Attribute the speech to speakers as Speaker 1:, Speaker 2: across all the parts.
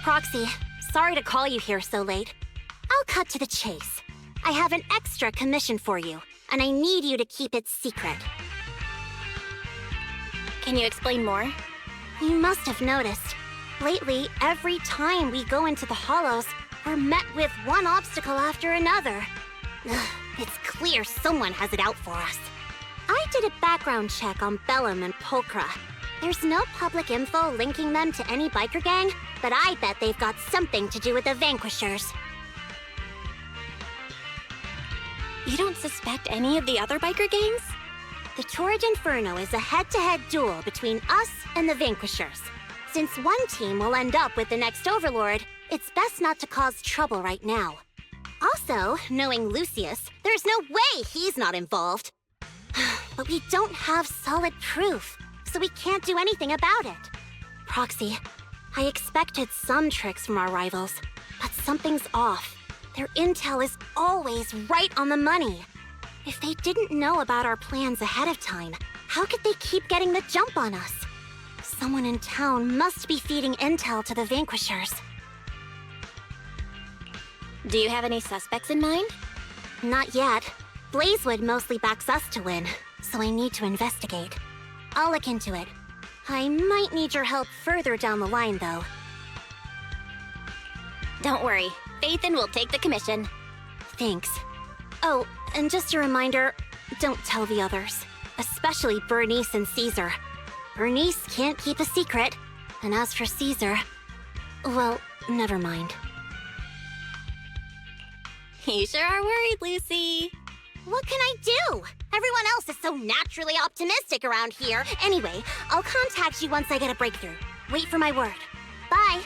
Speaker 1: Proxy, sorry to call you here so late. I'll cut to the chase. I have an extra commission for you, and I need you to keep it secret.
Speaker 2: Can you explain more?
Speaker 1: You must have noticed. Lately, every time we go into the Hollows, we're met with one obstacle after another. Ugh, it's clear someone has it out for us. I did a background check on Bellum and Pulchra. There's no public info linking them to any biker gang, but I bet they've got something to do with the Vanquishers.
Speaker 2: You don't suspect any of the other biker gangs?
Speaker 1: The Torrid Inferno is a head-to-head duel between us and the Vanquishers. Since one team will end up with the next Overlord, it's best not to cause trouble right now. Also, knowing Lucius, there's no way he's not involved. But we don't have solid proof, so we can't do anything about it. Proxy, I expected some tricks from our rivals, but something's off. Their intel is always right on the money. If they didn't know about our plans ahead of time, how could they keep getting the jump on us? Someone in town must be feeding intel to the Vanquishers.
Speaker 2: Do you have any suspects in mind?
Speaker 1: Not yet. Blazewood mostly backs us to win, so I need to investigate. I'll look into it. I might need your help further down the line, though.
Speaker 2: Don't worry. Phaethon will take the commission.
Speaker 1: Thanks. Oh, and just a reminder, don't tell the others. Especially Bernice and Caesar. Bernice can't keep a secret. And as for Caesar... well, never mind.
Speaker 2: You sure are worried, Lucy.
Speaker 1: What can I do? Everyone else is so naturally optimistic around here. Anyway, I'll contact you once I get a breakthrough. Wait for my word. Bye.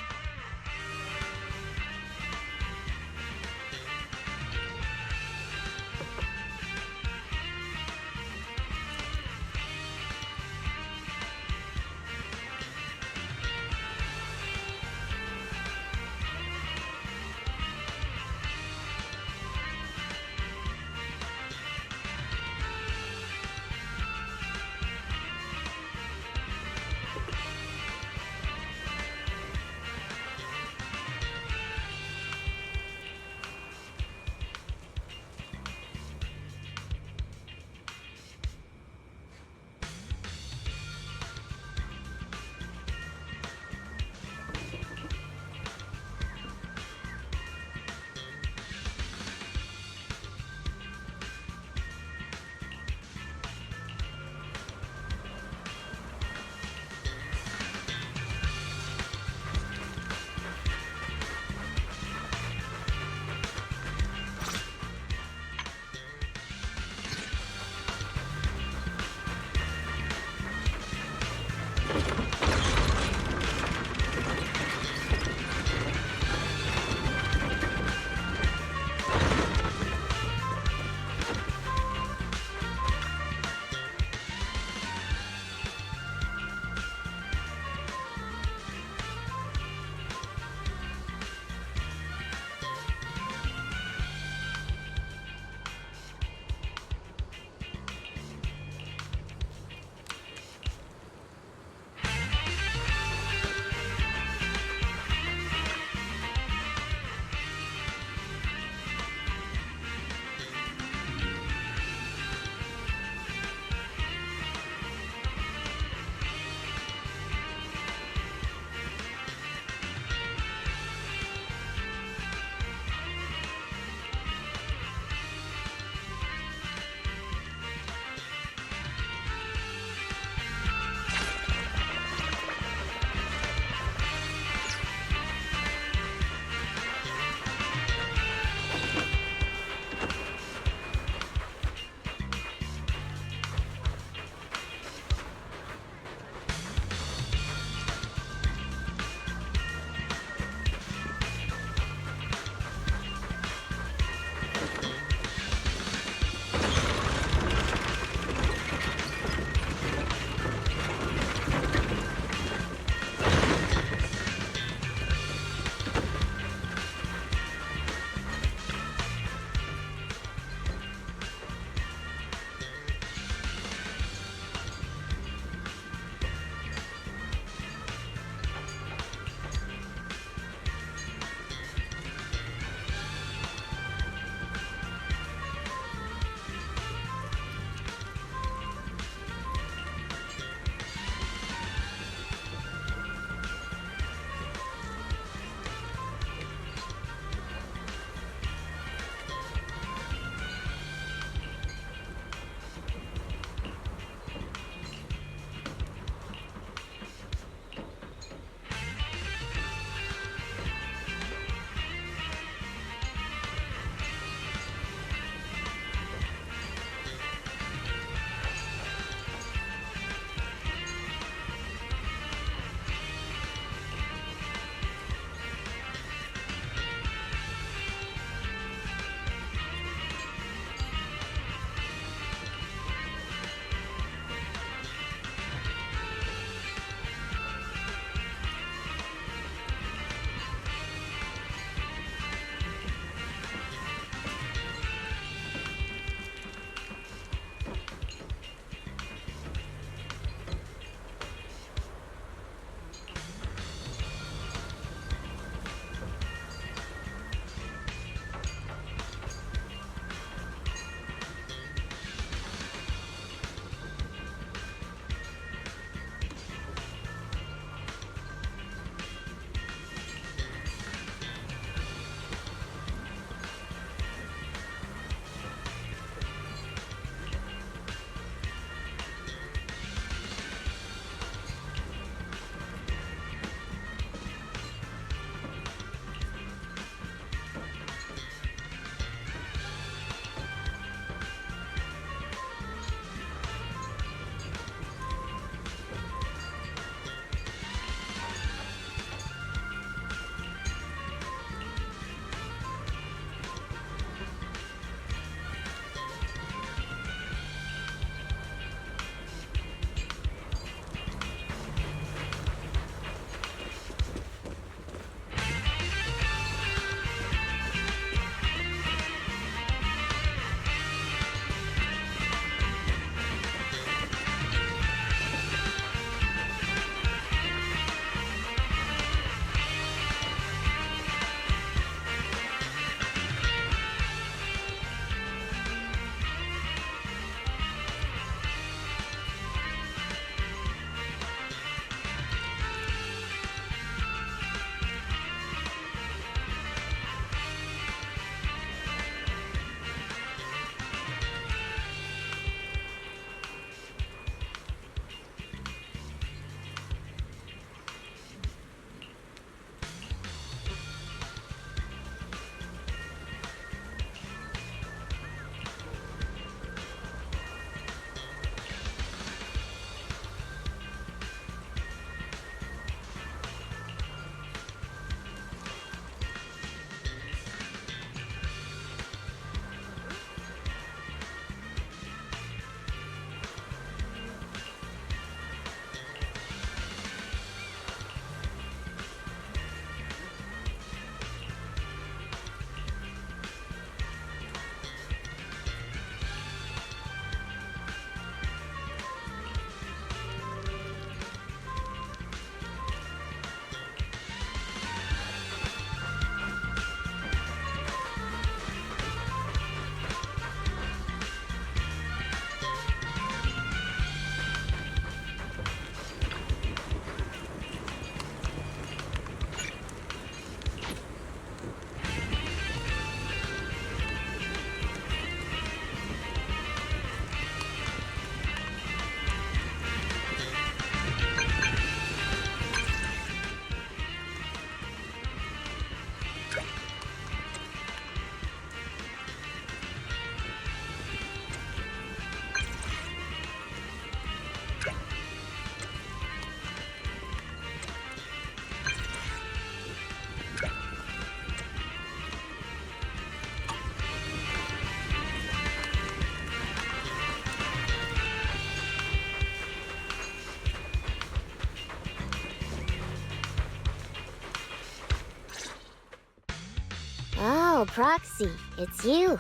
Speaker 1: Oh, Proxy, it's you.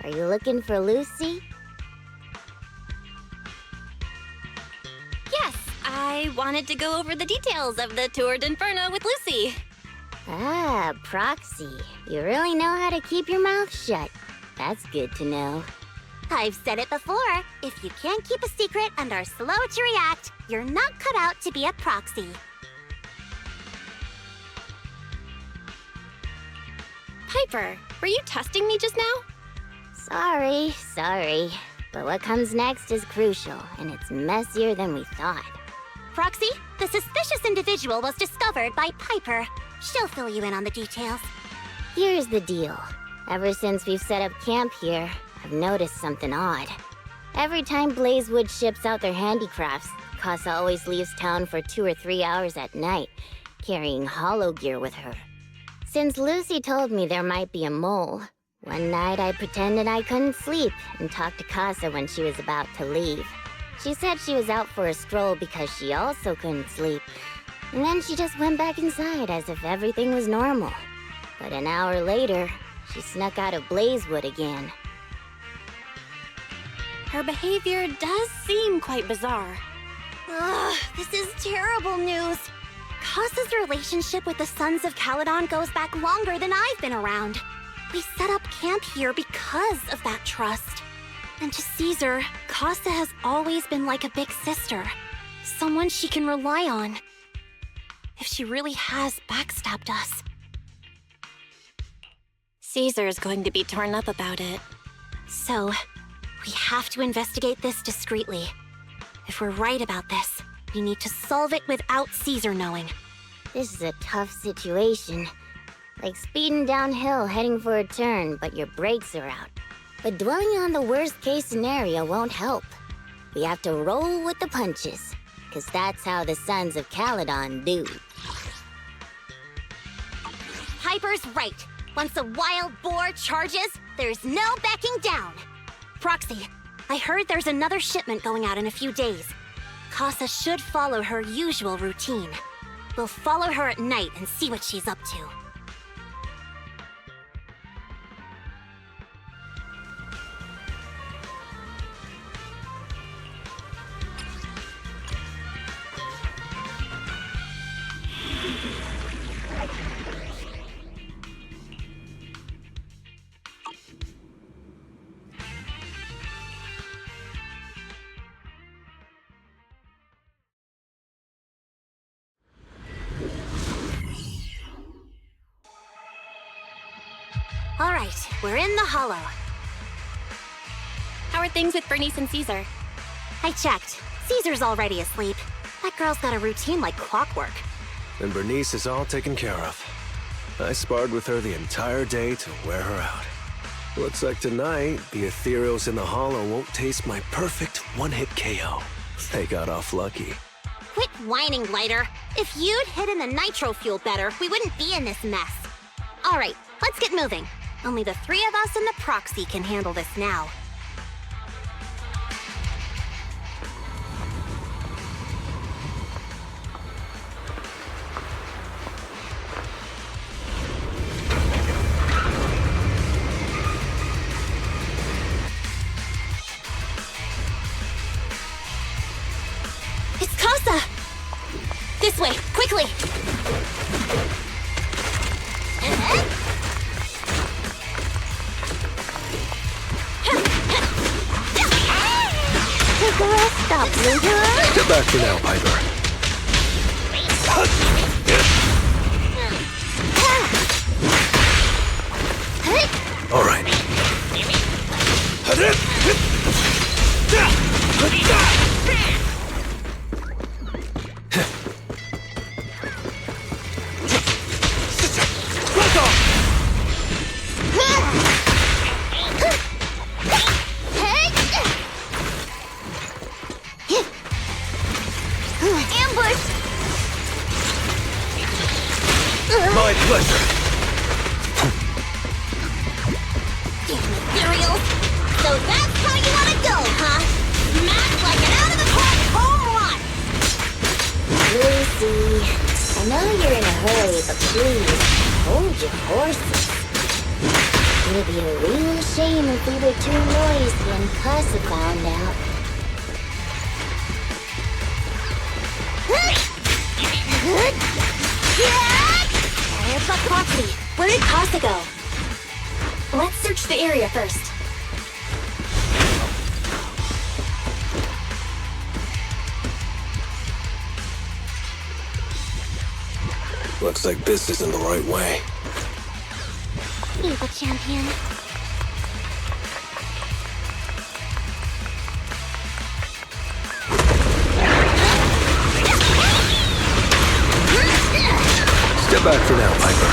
Speaker 1: Are you looking for Lucy?
Speaker 2: Yes, I wanted to go over the details of the Tour d'Inferno with Lucy.
Speaker 1: Ah, Proxy. You really know how to keep your mouth shut. That's good to know. I've said it before. If you can't keep a secret and are slow to react, you're not cut out to be a proxy.
Speaker 2: Piper, were you testing me just now?
Speaker 1: Sorry. But what comes next is crucial, and it's messier than we thought. Proxy, the suspicious individual was discovered by Piper. She'll fill you in on the details. Here's the deal. Ever since we've set up camp here, I've noticed something odd. Every time Blazewood ships out their handicrafts, Casa always leaves town for 2 or 3 hours at night, carrying hollow gear with her. Since Lucy told me there might be a mole, one night I pretended I couldn't sleep and talked to Casa when she was about to leave. She said she was out for a stroll because she also couldn't sleep, and then she just went back inside as if everything was normal. But an hour later, she snuck out of Blazewood again.
Speaker 2: Her behavior does seem quite bizarre.
Speaker 1: Ugh, this is terrible news. Casa's relationship with the Sons of Caledon goes back longer than I've been around. We set up camp here because of that trust. And to Caesar, Casa has always been like a big sister. Someone she can rely on. If she really has backstabbed us.
Speaker 2: Caesar's going to be torn up about it.
Speaker 1: So, we have to investigate this discreetly. If we're right about this, we need to solve it without Caesar knowing. This is a tough situation. Like speeding downhill heading for a turn, but your brakes are out. But dwelling on the worst-case scenario won't help. We have to roll with the punches, 'cause that's how the Sons of Caledon do. Piper's right. Once a wild boar charges, there's no backing down. Proxy, I heard there's another shipment going out in a few days. Casa should follow her usual routine. We'll follow her at night and see what she's up to. All right, we're in the hollow.
Speaker 2: How are things with Bernice and Caesar?
Speaker 1: I checked. Caesar's already asleep. That girl's got a routine like clockwork.
Speaker 3: And Bernice is all taken care of. I sparred with her the entire day to wear her out. Looks like tonight, the ethereals in the hollow won't taste my perfect one-hit KO. They got off lucky.
Speaker 1: Quit whining, Lighter. If you'd hidden the nitro fuel better, we wouldn't be in this mess. All right, let's get moving. Only the 3 of us and the proxy can handle this now. It's Casa! This way, quickly! Take the rest up, loser!
Speaker 3: Get back for now, Piper. All right.
Speaker 1: Ambush!
Speaker 3: My pleasure.
Speaker 1: Damn ethereals! So that's how you want to go, huh? Smack like an out-of-the-park home run! Lucy, I know you're in a hurry, but please, hold your horses. It'd be a real shame if we were too noisy and Casa found out. Where's my property? Where did Casa go? Let's search the area first.
Speaker 3: Looks like this isn't the right way.
Speaker 1: Evil champion.
Speaker 3: Step back for now, Piper.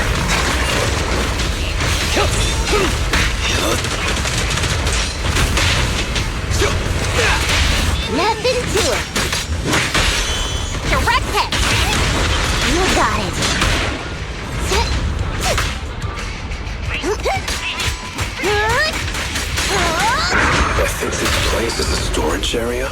Speaker 1: Nothing to it. Direct hit. You got it.
Speaker 3: I think this place is a storage area.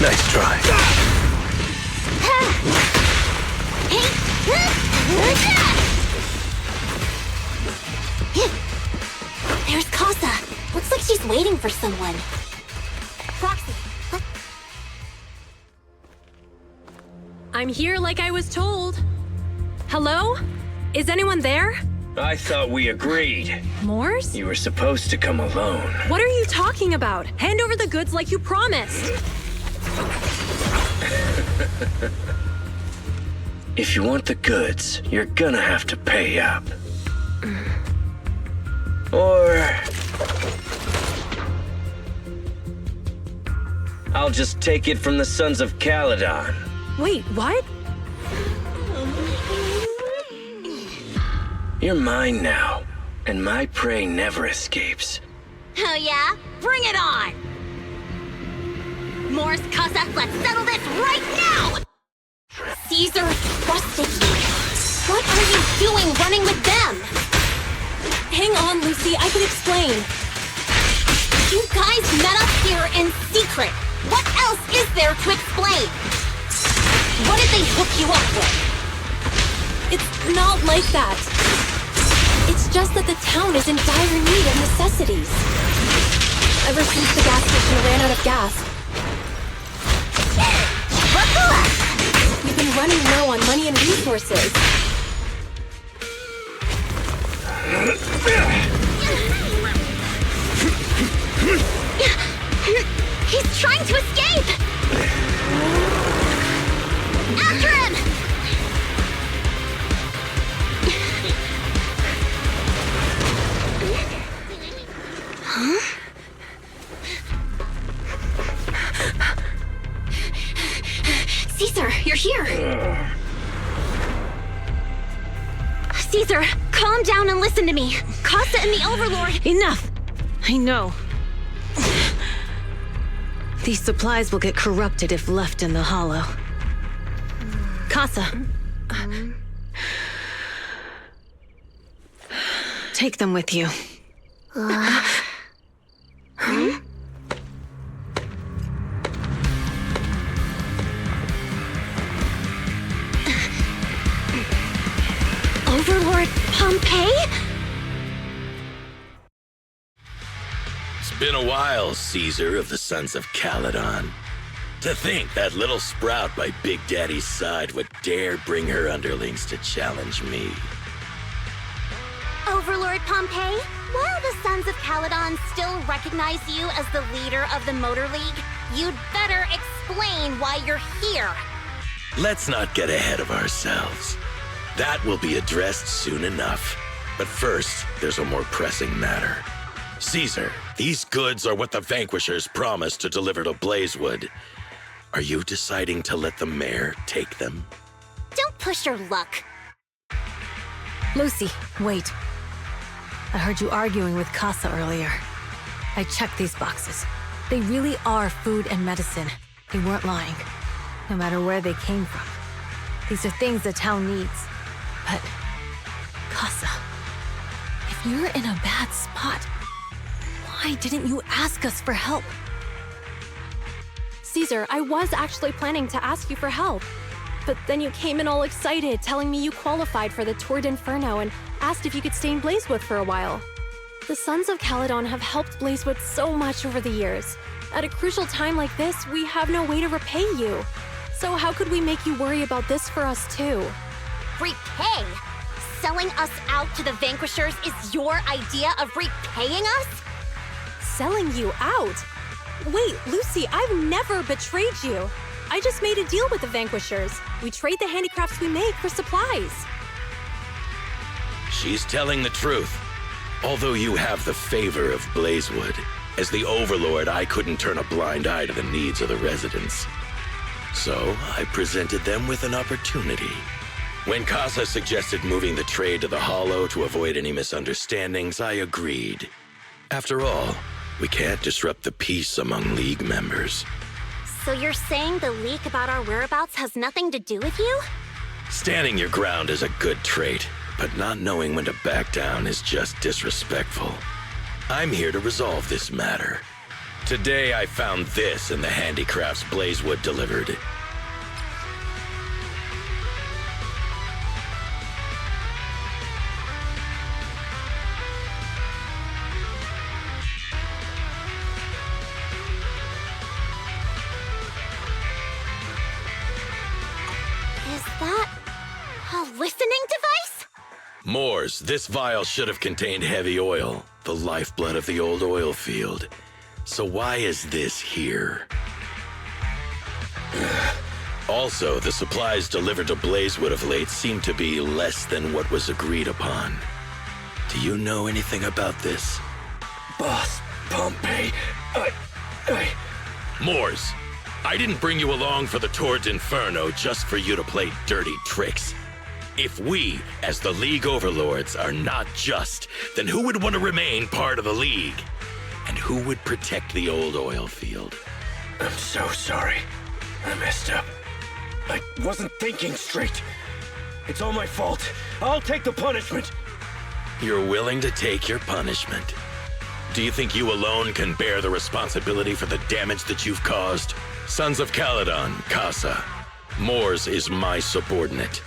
Speaker 3: Nice try.
Speaker 1: There's Casa. Looks like she's waiting for someone. Proxy,
Speaker 4: I'm here like I was told. Hello? Is anyone there?
Speaker 5: I thought we agreed.
Speaker 4: Morse?
Speaker 5: You were supposed to come alone.
Speaker 4: What are you talking about? Hand over the goods like you promised.
Speaker 5: If you want the goods, you're gonna have to pay up. Or... I'll just take it from the Sons of Caledon.
Speaker 4: Wait, what?
Speaker 5: You're mine now, and my prey never escapes.
Speaker 1: oh yeah? Bring it on! Morse, Casa, let's settle this right now! Caesar trusted you. What are you doing running with them?
Speaker 4: Hang on, Lucy, I can explain.
Speaker 1: You guys met up here in secret. What else is there to explain? What did they hook you up with?
Speaker 4: It's not like that. It's just that the town is in dire need of necessities. Ever since the gas station ran out of gas,
Speaker 1: Buckle up!
Speaker 4: we've been running low on money and resources.
Speaker 1: He's trying to escape! After him! Huh? Caesar, you're here! Caesar, calm down and listen to me. Casa and the Overlord...
Speaker 6: Enough! I know. These supplies will get corrupted if left in the hollow. Casa. Take them with you.
Speaker 1: Overlord Pompeii?
Speaker 7: It's been a while, Caesar of the Sons of Caledon. To think that little sprout by Big Daddy's side would dare bring her underlings to challenge me.
Speaker 1: Overlord Pompeii, while the Sons of Caledon still recognize you as the leader of the Motor League, you'd better explain why you're here.
Speaker 7: Let's not get ahead of ourselves. That will be addressed soon enough. But first, there's a more pressing matter. Caesar, these goods are what the Vanquishers promised to deliver to Blazewood. Are you deciding to let the mayor take them?
Speaker 1: Don't push your luck.
Speaker 6: Lucy, wait. I heard you arguing with Casa earlier. I checked these boxes. They really are food and medicine. They weren't lying, no matter where they came from. These are things the town needs. But, Casa, if you're in a bad spot, why didn't you ask us for help?
Speaker 4: Caesar, I was actually planning to ask you for help. But then you came in all excited, telling me you qualified for the Tour d'Inferno and asked if you could stay in Blazewood for a while. The Sons of Caledon have helped Blazewood so much over the years. At a crucial time like this, we have no way to repay you. So how could we make you worry about this for us too?
Speaker 1: Repay? Selling us out to the Vanquishers is your idea of repaying us?
Speaker 4: Selling you out? Wait, Lucy, I've never betrayed you. I just made a deal with the Vanquishers. We trade the handicrafts we make for supplies.
Speaker 7: She's telling the truth. Although you have the favor of Blazewood, as the Overlord, I couldn't turn a blind eye to the needs of the residents. So I presented them with an opportunity. When Casa suggested moving the trade to the Hollow to avoid any misunderstandings, I agreed. After all, we can't disrupt the peace among League members.
Speaker 1: So you're saying the leak about our whereabouts has nothing to do with you?
Speaker 7: Standing your ground is a good trait, but not knowing when to back down is just disrespectful. I'm here to resolve this matter. Today I found this in the handicrafts Blazewood delivered.
Speaker 1: Is that a listening device?
Speaker 7: Moors, this vial should have contained heavy oil, the lifeblood of the old oil field. So why is this here? Also, the supplies delivered to Blazewood of late seem to be less than what was agreed upon. Do you know anything about this?
Speaker 5: Boss, Pompeii,
Speaker 7: Moors, I didn't bring you along for the Tour d'Inferno just for you to play dirty tricks. If we, as the League Overlords, are not just, then who would want to remain part of the League? And who would protect the old oil field?
Speaker 5: I'm so sorry. I messed up. I wasn't thinking straight. It's all my fault. I'll take the punishment.
Speaker 7: You're willing to take your punishment. Do you think you alone can bear the responsibility for the damage that you've caused? Sons of Caledon, Casa. Moors is my subordinate.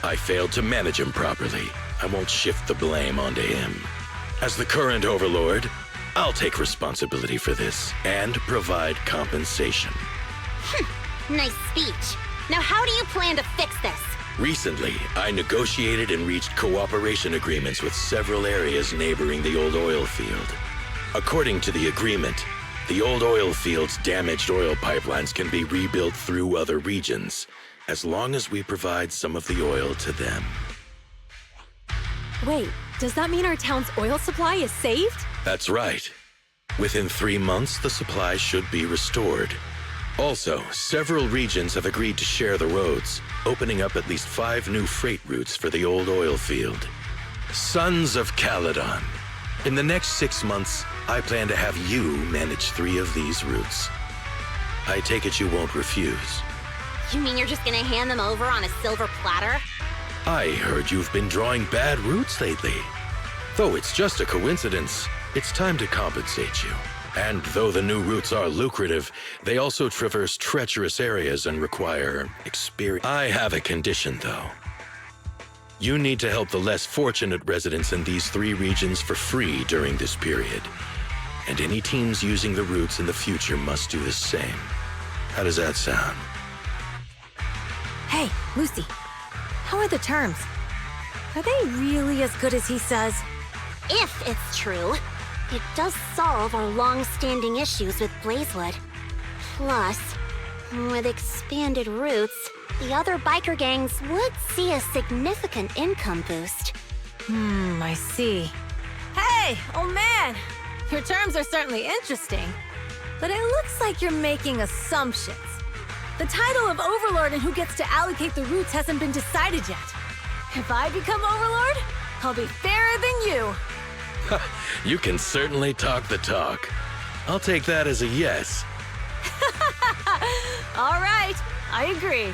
Speaker 7: I failed to manage him properly. I won't shift the blame onto him. As the current Overlord, I'll take responsibility for this and provide compensation.
Speaker 1: Nice speech. Now how do you plan to fix this?
Speaker 7: Recently, I negotiated and reached cooperation agreements with several areas neighboring the old oil field. According to the agreement, the old oil field's damaged oil pipelines can be rebuilt through other regions, as long as we provide some of the oil to them.
Speaker 4: Wait, does that mean our town's oil supply is saved?
Speaker 7: That's right. Within 3 months, the supply should be restored. Also, several regions have agreed to share the roads, opening up at least 5 new freight routes for the old oil field. Sons of Caledon. In the next 6 months, I plan to have you manage 3 of these routes. I take it you won't refuse.
Speaker 2: You mean you're just gonna hand them over on a silver platter?
Speaker 7: I heard you've been drawing bad routes lately. Though it's just a coincidence, it's time to compensate you. And though the new routes are lucrative, they also traverse treacherous areas and require experience. I have a condition, though. You need to help the less fortunate residents in these 3 regions for free during this period. And any teams using the routes in the future must do the same. How does that sound?
Speaker 6: Hey, Lucy. How are the terms? Are they really as good as he says?
Speaker 1: If it's true, it does solve our long-standing issues with Blazewood. Plus, with expanded routes, the other biker gangs would see a significant income boost.
Speaker 6: I see. Hey, oh man! Your terms are certainly interesting, but it looks like you're making assumptions. The title of Overlord and who gets to allocate the routes hasn't been decided yet. If I become Overlord, I'll be fairer than you.
Speaker 7: You can certainly talk the talk. I'll take that as a yes.
Speaker 6: All right, I agree.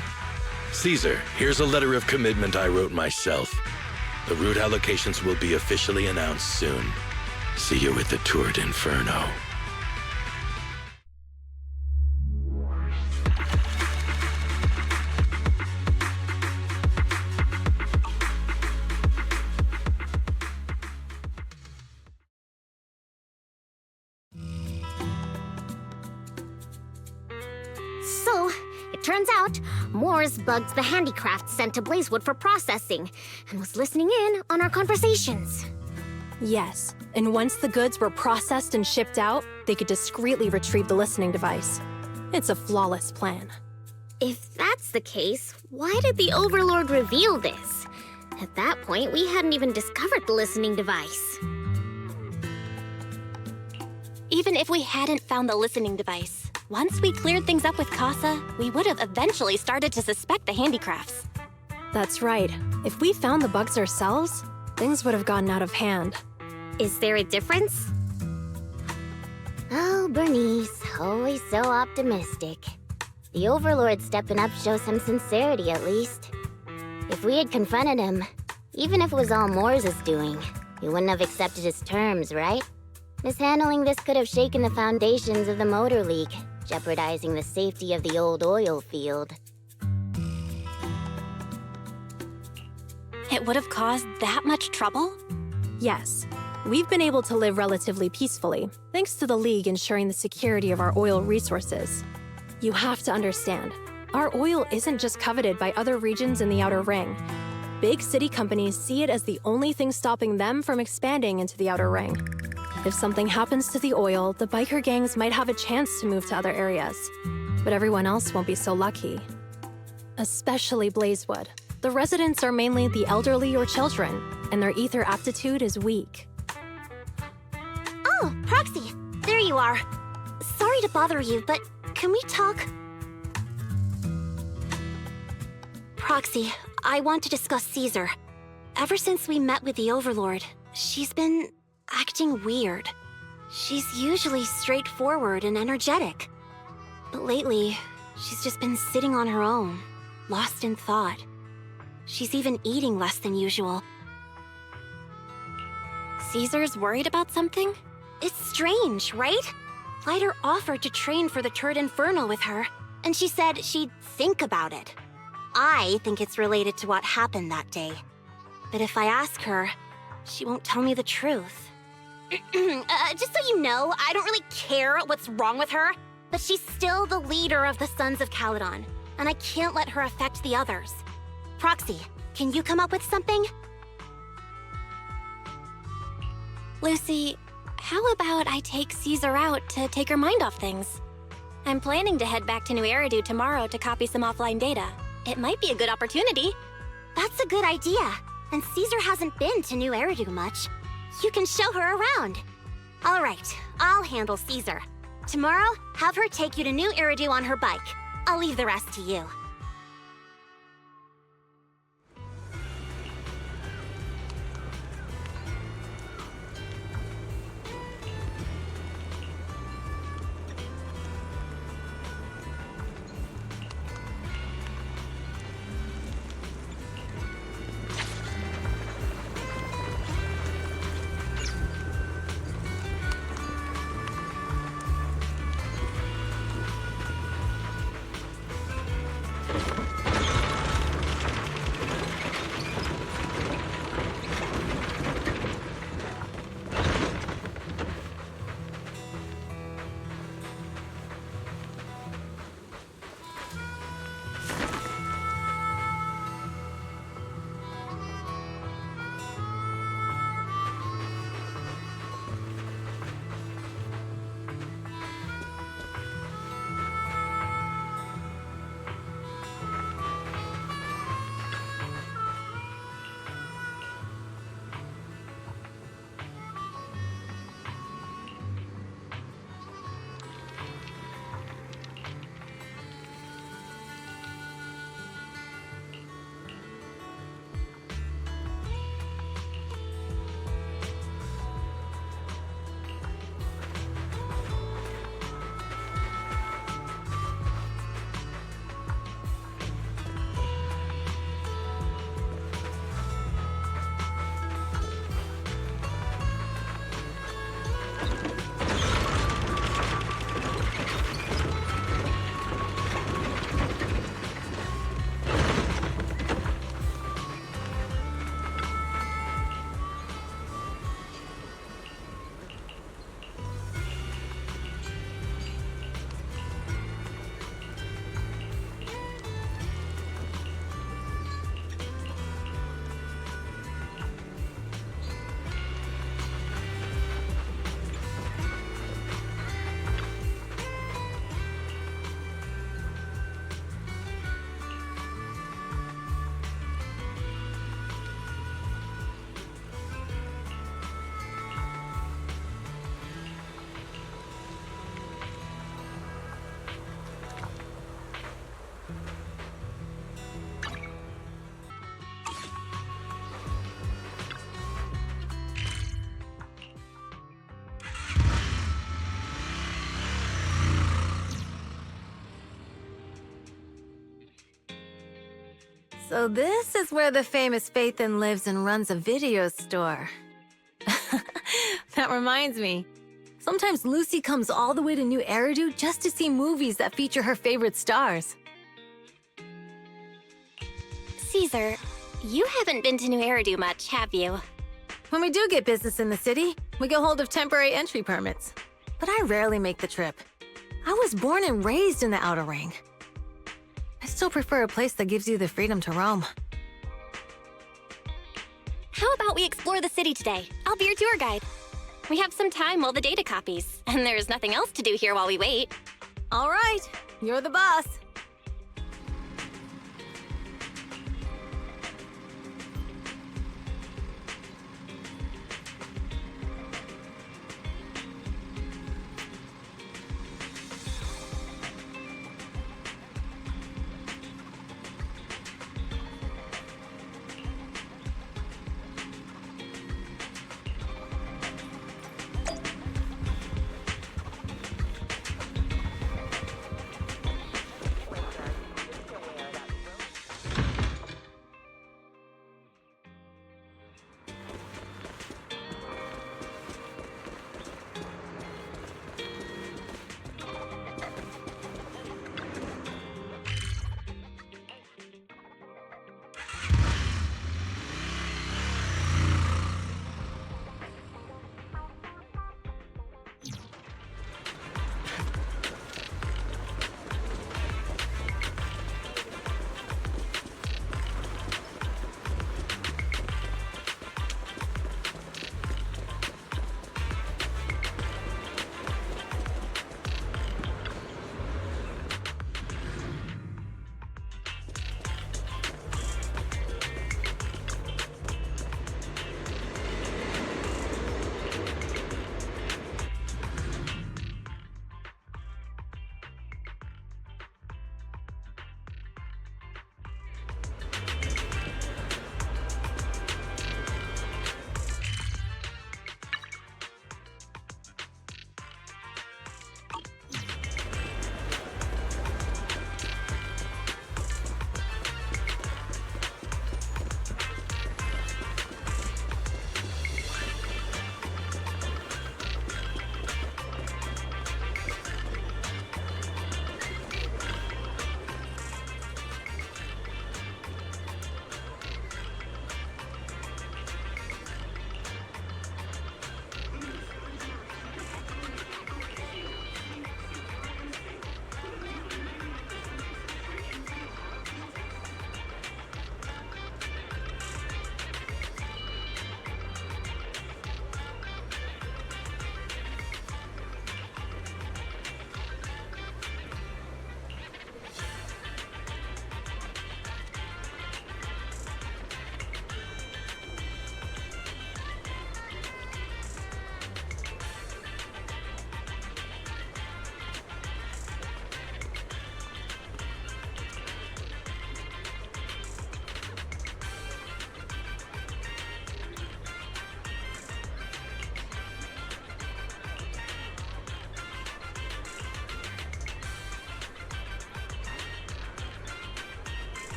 Speaker 7: Caesar, here's a letter of commitment I wrote myself. The route allocations will be officially announced soon. See you at the Tour d'Inferno.
Speaker 1: So, it turns out, Moores bugged the handicraft sent to Blazewood for processing, and was listening in on our conversations.
Speaker 4: Yes, and once the goods were processed and shipped out, they could discreetly retrieve the listening device. It's a flawless plan.
Speaker 1: If that's the case, why did the Overlord reveal this? At that point, we hadn't even discovered the listening device.
Speaker 2: Even if we hadn't found the listening device, once we cleared things up with Casa, we would have eventually started to suspect the handicrafts.
Speaker 4: That's right. If we found the bugs ourselves, things would have gotten out of hand.
Speaker 1: Is there a difference? Oh, Bernice, always so optimistic. The Overlord stepping up shows some sincerity, at least. If we had confronted him, even if it was all Moore's doing, he wouldn't have accepted his terms, right? Mishandling this could have shaken the foundations of the Motor League, jeopardizing the safety of the old oil field.
Speaker 2: It would have caused that much trouble?
Speaker 4: Yes. We've been able to live relatively peacefully, thanks to the League ensuring the security of our oil resources. You have to understand, our oil isn't just coveted by other regions in the Outer Ring. Big city companies see it as the only thing stopping them from expanding into the Outer Ring. If something happens to the oil, the biker gangs might have a chance to move to other areas. But everyone else won't be so lucky. Especially Blazewood. The residents are mainly the elderly or children, and their ether aptitude is weak.
Speaker 1: Oh, Proxy, there you are. Sorry to bother you, but can we talk? Proxy, I want to discuss Caesar. Ever since we met with the Overlord, she's been acting weird. She's usually straightforward and energetic. But lately, she's just been sitting on her own, lost in thought. She's even eating less than usual.
Speaker 2: Caesar's worried about something?
Speaker 1: It's strange, right? Lighter offered to train for the Tour d'Inferno with her, and she said she'd think about it. I think it's related to what happened that day. But if I ask her, she won't tell me the truth. Just so you know, I don't really care what's wrong with her, but she's still the leader of the Sons of Caledon, and I can't let her affect the others. Proxy, can you come up with something?
Speaker 2: Lucy, how about I take Caesar out to take her mind off things? I'm planning to head back to New Eridu tomorrow to copy some offline data. It might be a good opportunity.
Speaker 1: That's a good idea. And Caesar hasn't been to New Eridu much. You can show her around. All right, I'll handle Caesar. Tomorrow, have her take you to New Eridu on her bike. I'll leave the rest to you.
Speaker 6: So this is where the famous Phaethon lives and runs a video store. That reminds me. Sometimes Lucy comes all the way to New Eridu just to see movies that feature her favorite stars.
Speaker 2: Caesar, you haven't been to New Eridu much, have you?
Speaker 6: When we do get business in the city, we get hold of temporary entry permits. But I rarely make the trip. I was born and raised in the Outer Ring. I still prefer a place that gives you the freedom to roam.
Speaker 2: How about we explore the city today? I'll be your tour guide. We have some time while the data copies, and there's nothing else to do here while we wait.
Speaker 6: All right, you're the boss.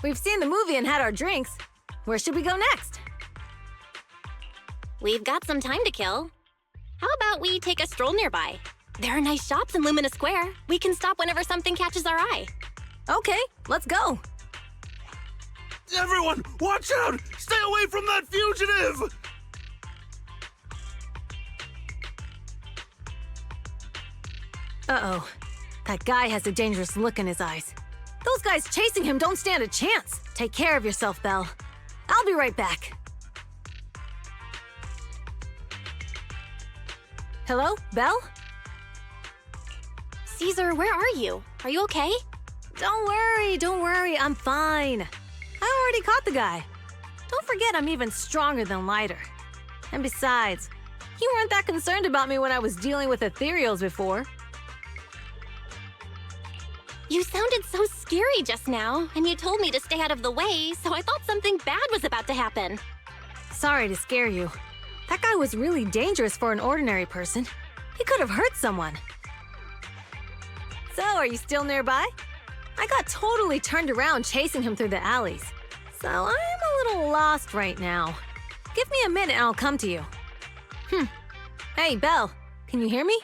Speaker 6: We've seen the movie and had our drinks. Where should we go next?
Speaker 2: We've got some time to kill. How about we take a stroll nearby? There are nice shops in Lumina Square. We can stop whenever something catches our eye.
Speaker 6: Okay, let's go.
Speaker 5: Everyone, watch out! Stay away from that fugitive!
Speaker 6: Uh-oh. That guy has a dangerous look in his eyes. Those guys chasing him don't stand a chance. Take care of yourself, Belle. I'll be right back. Hello, Belle?
Speaker 2: Caesar, where are you? Are you okay?
Speaker 6: Don't worry, I'm fine. I already caught the guy. Don't forget I'm even stronger than Lighter. And besides, you weren't that concerned about me when I was dealing with ethereals before.
Speaker 2: You sounded so scary just now, and you told me to stay out of the way, so I thought something bad was about to happen.
Speaker 6: Sorry to scare you. That guy was really dangerous for an ordinary person. He could have hurt someone. So, are you still nearby? I got totally turned around chasing him through the alleys. So, I'm a little lost right now. Give me a minute and I'll come to you. Hey, Belle, can you hear me?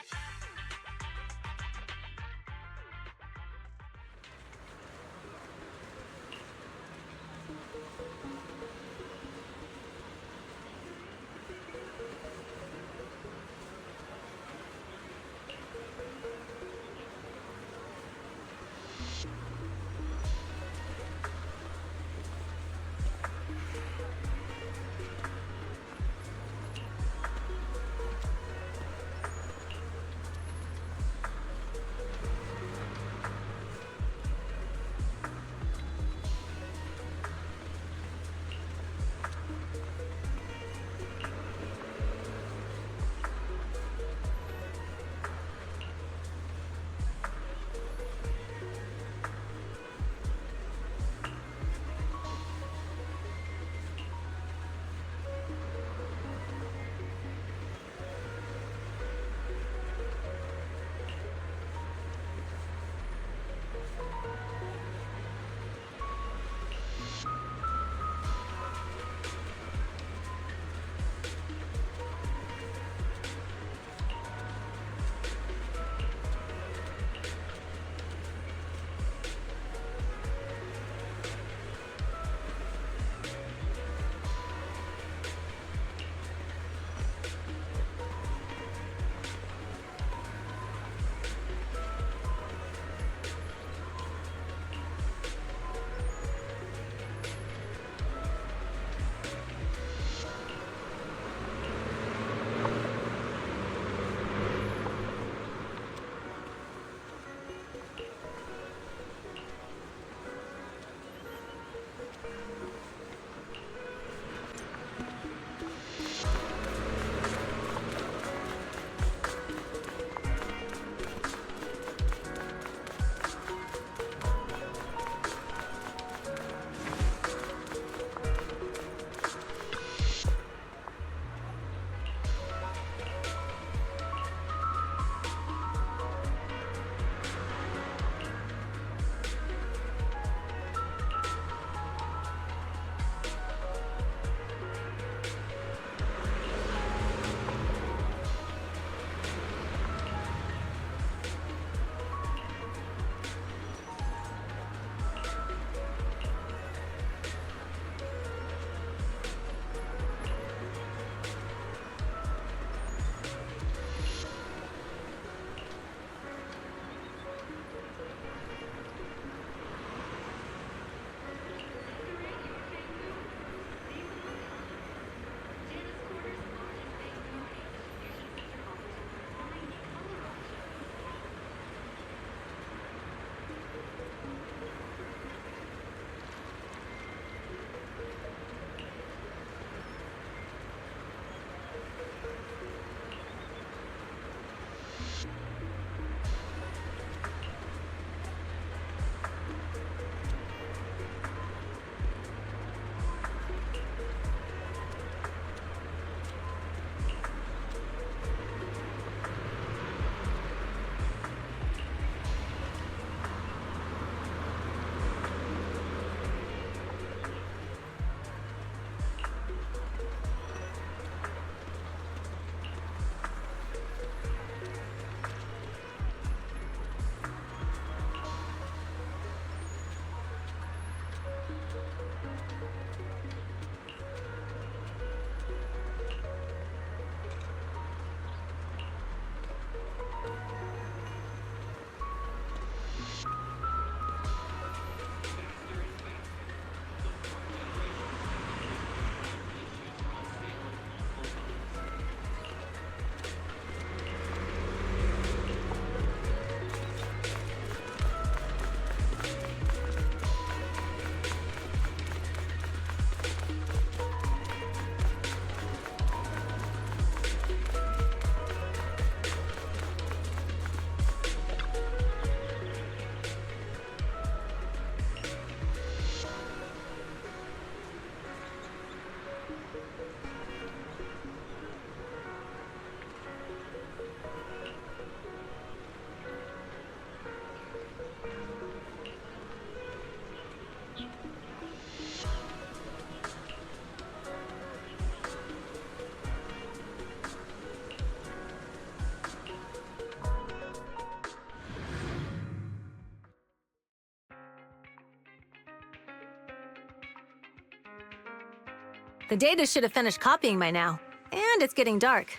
Speaker 6: The data should have finished copying by now, and it's getting dark.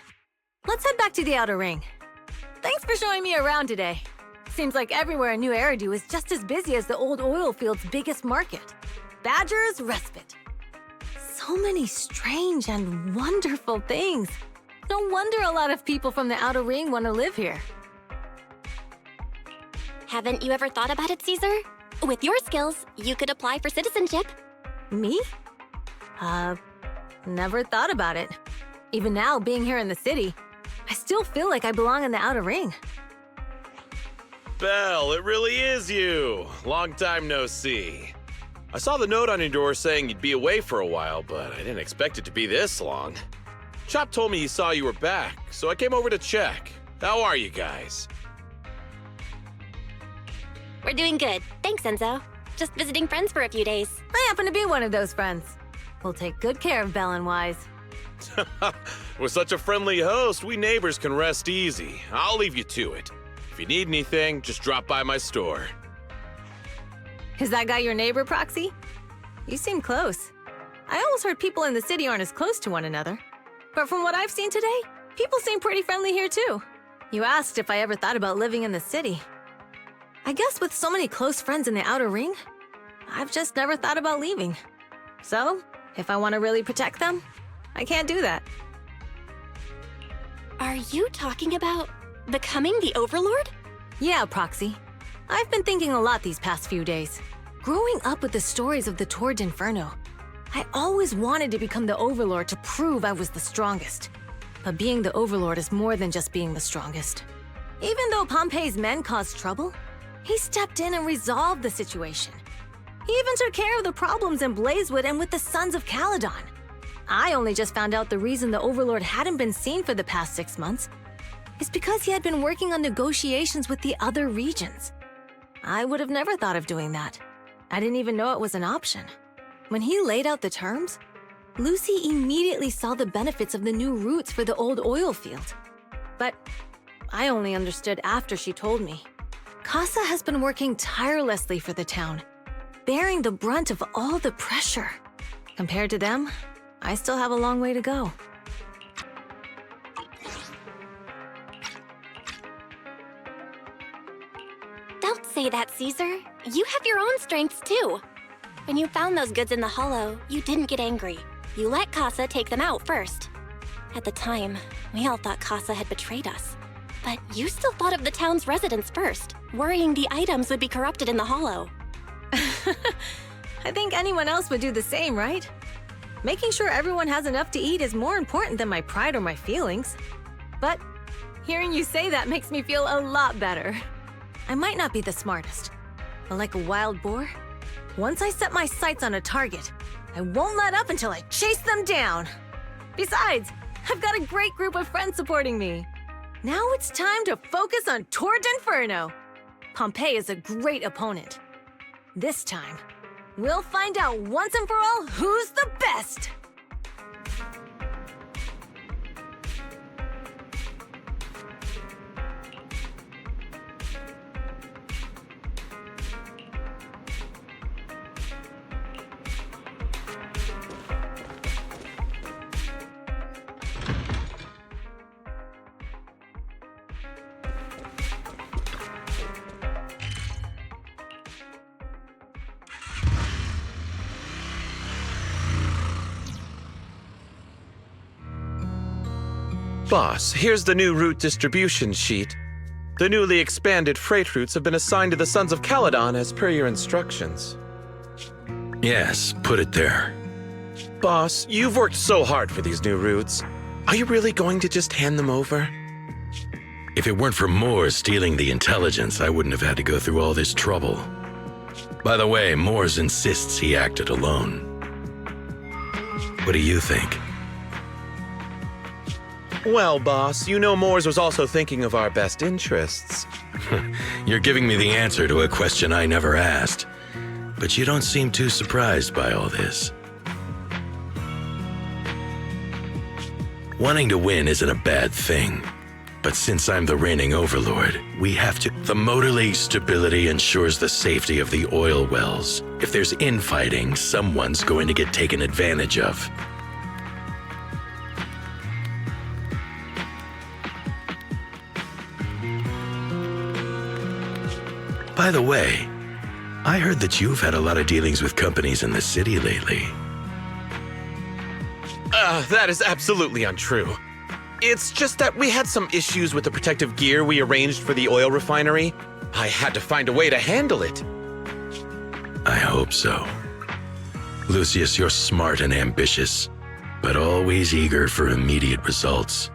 Speaker 6: Let's head back to the Outer Ring. Thanks for showing me around today. Seems like everywhere in New Eridu is just as busy as the old oil field's biggest market. Badger's Respite. So many strange and wonderful things. No wonder a lot of people from the Outer Ring want to live here.
Speaker 2: Haven't you ever thought about it, Caesar? With your skills, you could apply for citizenship.
Speaker 6: Me? Never thought about it. Even now, being here in the city, I still feel like I belong in the Outer Ring.
Speaker 7: Belle, it really is you. Long time no see. I saw the note on your door saying you'd be away for a while, but I didn't expect it to be this long. Chop told me he saw you were back, so I came over to check. How are you guys?
Speaker 2: We're doing good. Thanks, Enzo. Just visiting friends for a few days.
Speaker 6: I happen to be one of those friends. We'll take good care of Belle and Wise.
Speaker 7: With such a friendly host, we neighbors can rest easy. I'll leave you to it. If you need anything, just drop by my store.
Speaker 6: Is that guy your neighbor, Proxy? You seem close. I always heard people in the city aren't as close to one another. But from what I've seen today, people seem pretty friendly here too. You asked if I ever thought about living in the city. I guess with so many close friends in the Outer Ring, I've just never thought about leaving. So, if I want to really protect them, I can't do that.
Speaker 2: Are you talking about becoming the Overlord?
Speaker 6: Yeah, Proxy. I've been thinking a lot these past few days. Growing up with the stories of the Tour d'Inferno, I always wanted to become the Overlord to prove I was the strongest. But being the Overlord is more than just being the strongest. Even though Pompey's men caused trouble, he stepped in and resolved the situation. He even took care of the problems in Blazewood and with the Sons of Caledon. I only just found out the reason the Overlord hadn't been seen for the past 6 months is because he had been working on negotiations with the other regions. I would have never thought of doing that. I didn't even know it was an option. When he laid out the terms, Lucy immediately saw the benefits of the new routes for the old oil field. But I only understood after she told me. Casa has been working tirelessly for the town, bearing the brunt of all the pressure. Compared to them, I still have a long way to go.
Speaker 2: Don't say that, Caesar. You have your own strengths too. When you found those goods in the hollow, you didn't get angry. You let Casa take them out first. At the time, we all thought Casa had betrayed us. But you still thought of the town's residents first, worrying the items would be corrupted in the hollow.
Speaker 6: I think anyone else would do the same, right? Making sure everyone has enough to eat is more important than my pride or my feelings. But hearing you say that makes me feel a lot better. I might not be the smartest, but like a wild boar, once I set my sights on a target, I won't let up until I chase them down. Besides, I've got a great group of friends supporting me. Now it's time to focus on Tour d'Inferno. Pompey is a great opponent. This time, we'll find out once and for all who's the best!
Speaker 8: Boss, here's the new route distribution sheet. The newly expanded freight routes have been assigned to the Sons of Caledon as per your instructions.
Speaker 7: Yes, put it there.
Speaker 8: Boss, you've worked so hard for these new routes. Are you really going to just hand them over?
Speaker 7: If it weren't for Moores stealing the intelligence, I wouldn't have had to go through all this trouble. By the way, Moores insists he acted alone. What do you think?
Speaker 8: Well, boss, you know Moores was also thinking of our best interests.
Speaker 7: You're giving me the answer to a question I never asked. But you don't seem too surprised by all this. Wanting to win isn't a bad thing. But since I'm the reigning overlord, we have to... The Motor League's stability ensures the safety of the oil wells. If there's infighting, someone's going to get taken advantage of. By the way, I heard that you've had a lot of dealings with companies in the city lately.
Speaker 8: That is absolutely untrue. It's just that we had some issues with the protective gear we arranged for the oil refinery. I had to find a way to handle it.
Speaker 7: I hope so. Lucius, you're smart and ambitious, but always eager for immediate results.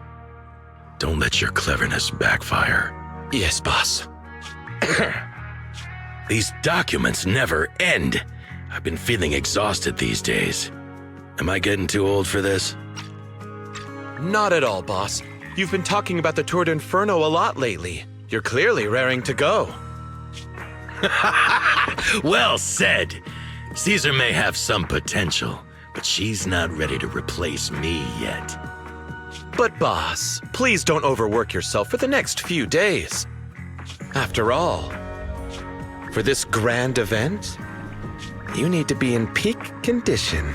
Speaker 7: Don't let your cleverness backfire.
Speaker 8: Yes, boss.
Speaker 7: These documents never end. I've been feeling exhausted these days. Am I getting too old for this?
Speaker 8: Not at all, boss. You've been talking about the Tour d'Inferno a lot lately. You're clearly raring to go.
Speaker 7: Well said. Caesar may have some potential, but she's not ready to replace me yet.
Speaker 8: But boss, please don't overwork yourself for the next few days. After all, for this grand event, you need to be in peak condition.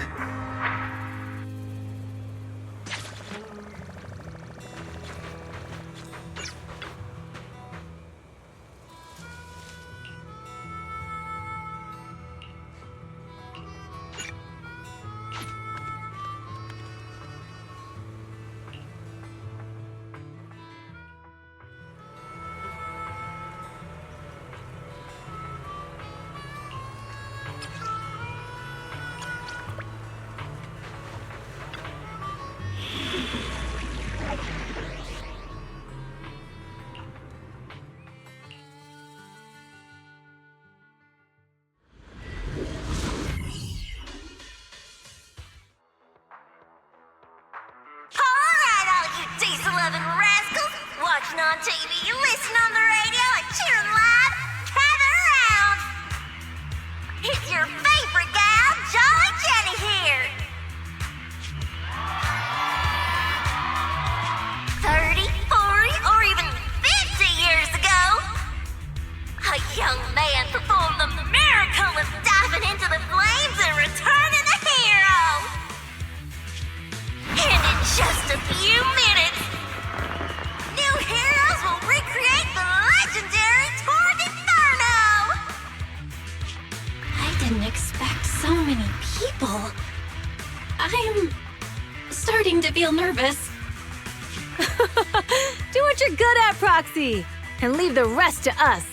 Speaker 9: diesel-loving rascals, watching on TV, you listen on the radio, and cheering live, gather around. It's your favorite gal, Jolly Jenny here. 30, 40, or even 50 years ago, a young man performed the miracle of diving into the flames and returning a hero. And in just a few minutes, new heroes will recreate the legendary Tour d'Inferno!
Speaker 2: I didn't expect so many people. I'm starting to feel nervous.
Speaker 6: Do what you're good at, Proxy, and leave the rest to us.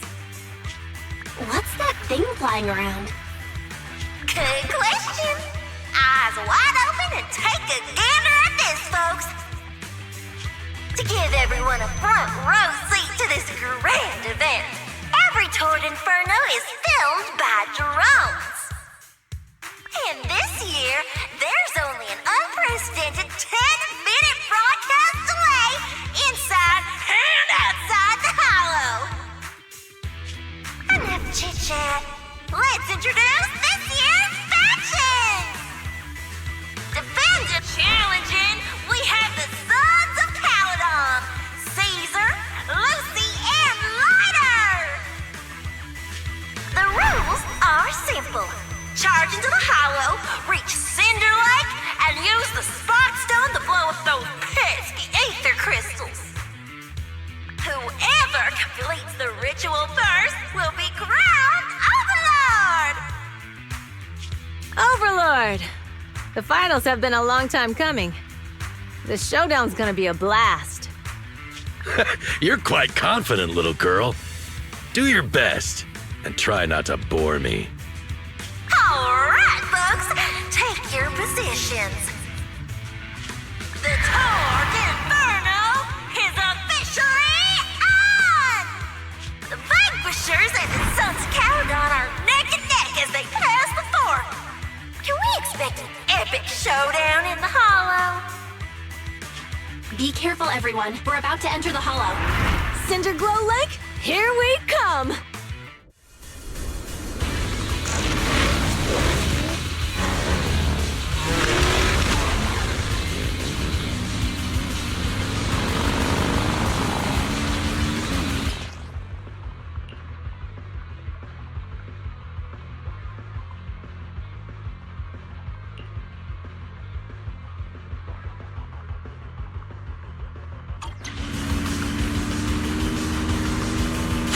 Speaker 2: What's that thing flying around?
Speaker 9: Good question. Eyes wide open and take a gander at this, folks. To give everyone a front row seat to this grand event, every Tour d'Inferno is filmed by drones. And this year, there's only an unprecedented 10-minute broadcast delay inside and outside the Hollow. Enough chit-chat. Let's introduce this year's factions! Defender challenging, we have the Sons of Caledon, Caesar, Lucy, and Lighter! The rules are simple. Charge into the Hollow, reach Cinder Lake, and use the Spark Stone to blow up those pesky ether crystals. Whoever completes the ritual first will be crowned Overlord!
Speaker 6: Overlord! The finals have been a long time coming. The showdown's gonna be a blast.
Speaker 7: You're quite confident, little girl. Do your best, and try not to bore me.
Speaker 9: Alright, folks, take your positions. The Tour d'Inferno is officially on! The Vanquishers and the Sons of Caledon are neck and neck as they pass the fort. Can we expect an epic showdown in the Hollow?
Speaker 2: Be careful, everyone. We're about to enter the Hollow.
Speaker 6: Cinderglow Lake, here we come!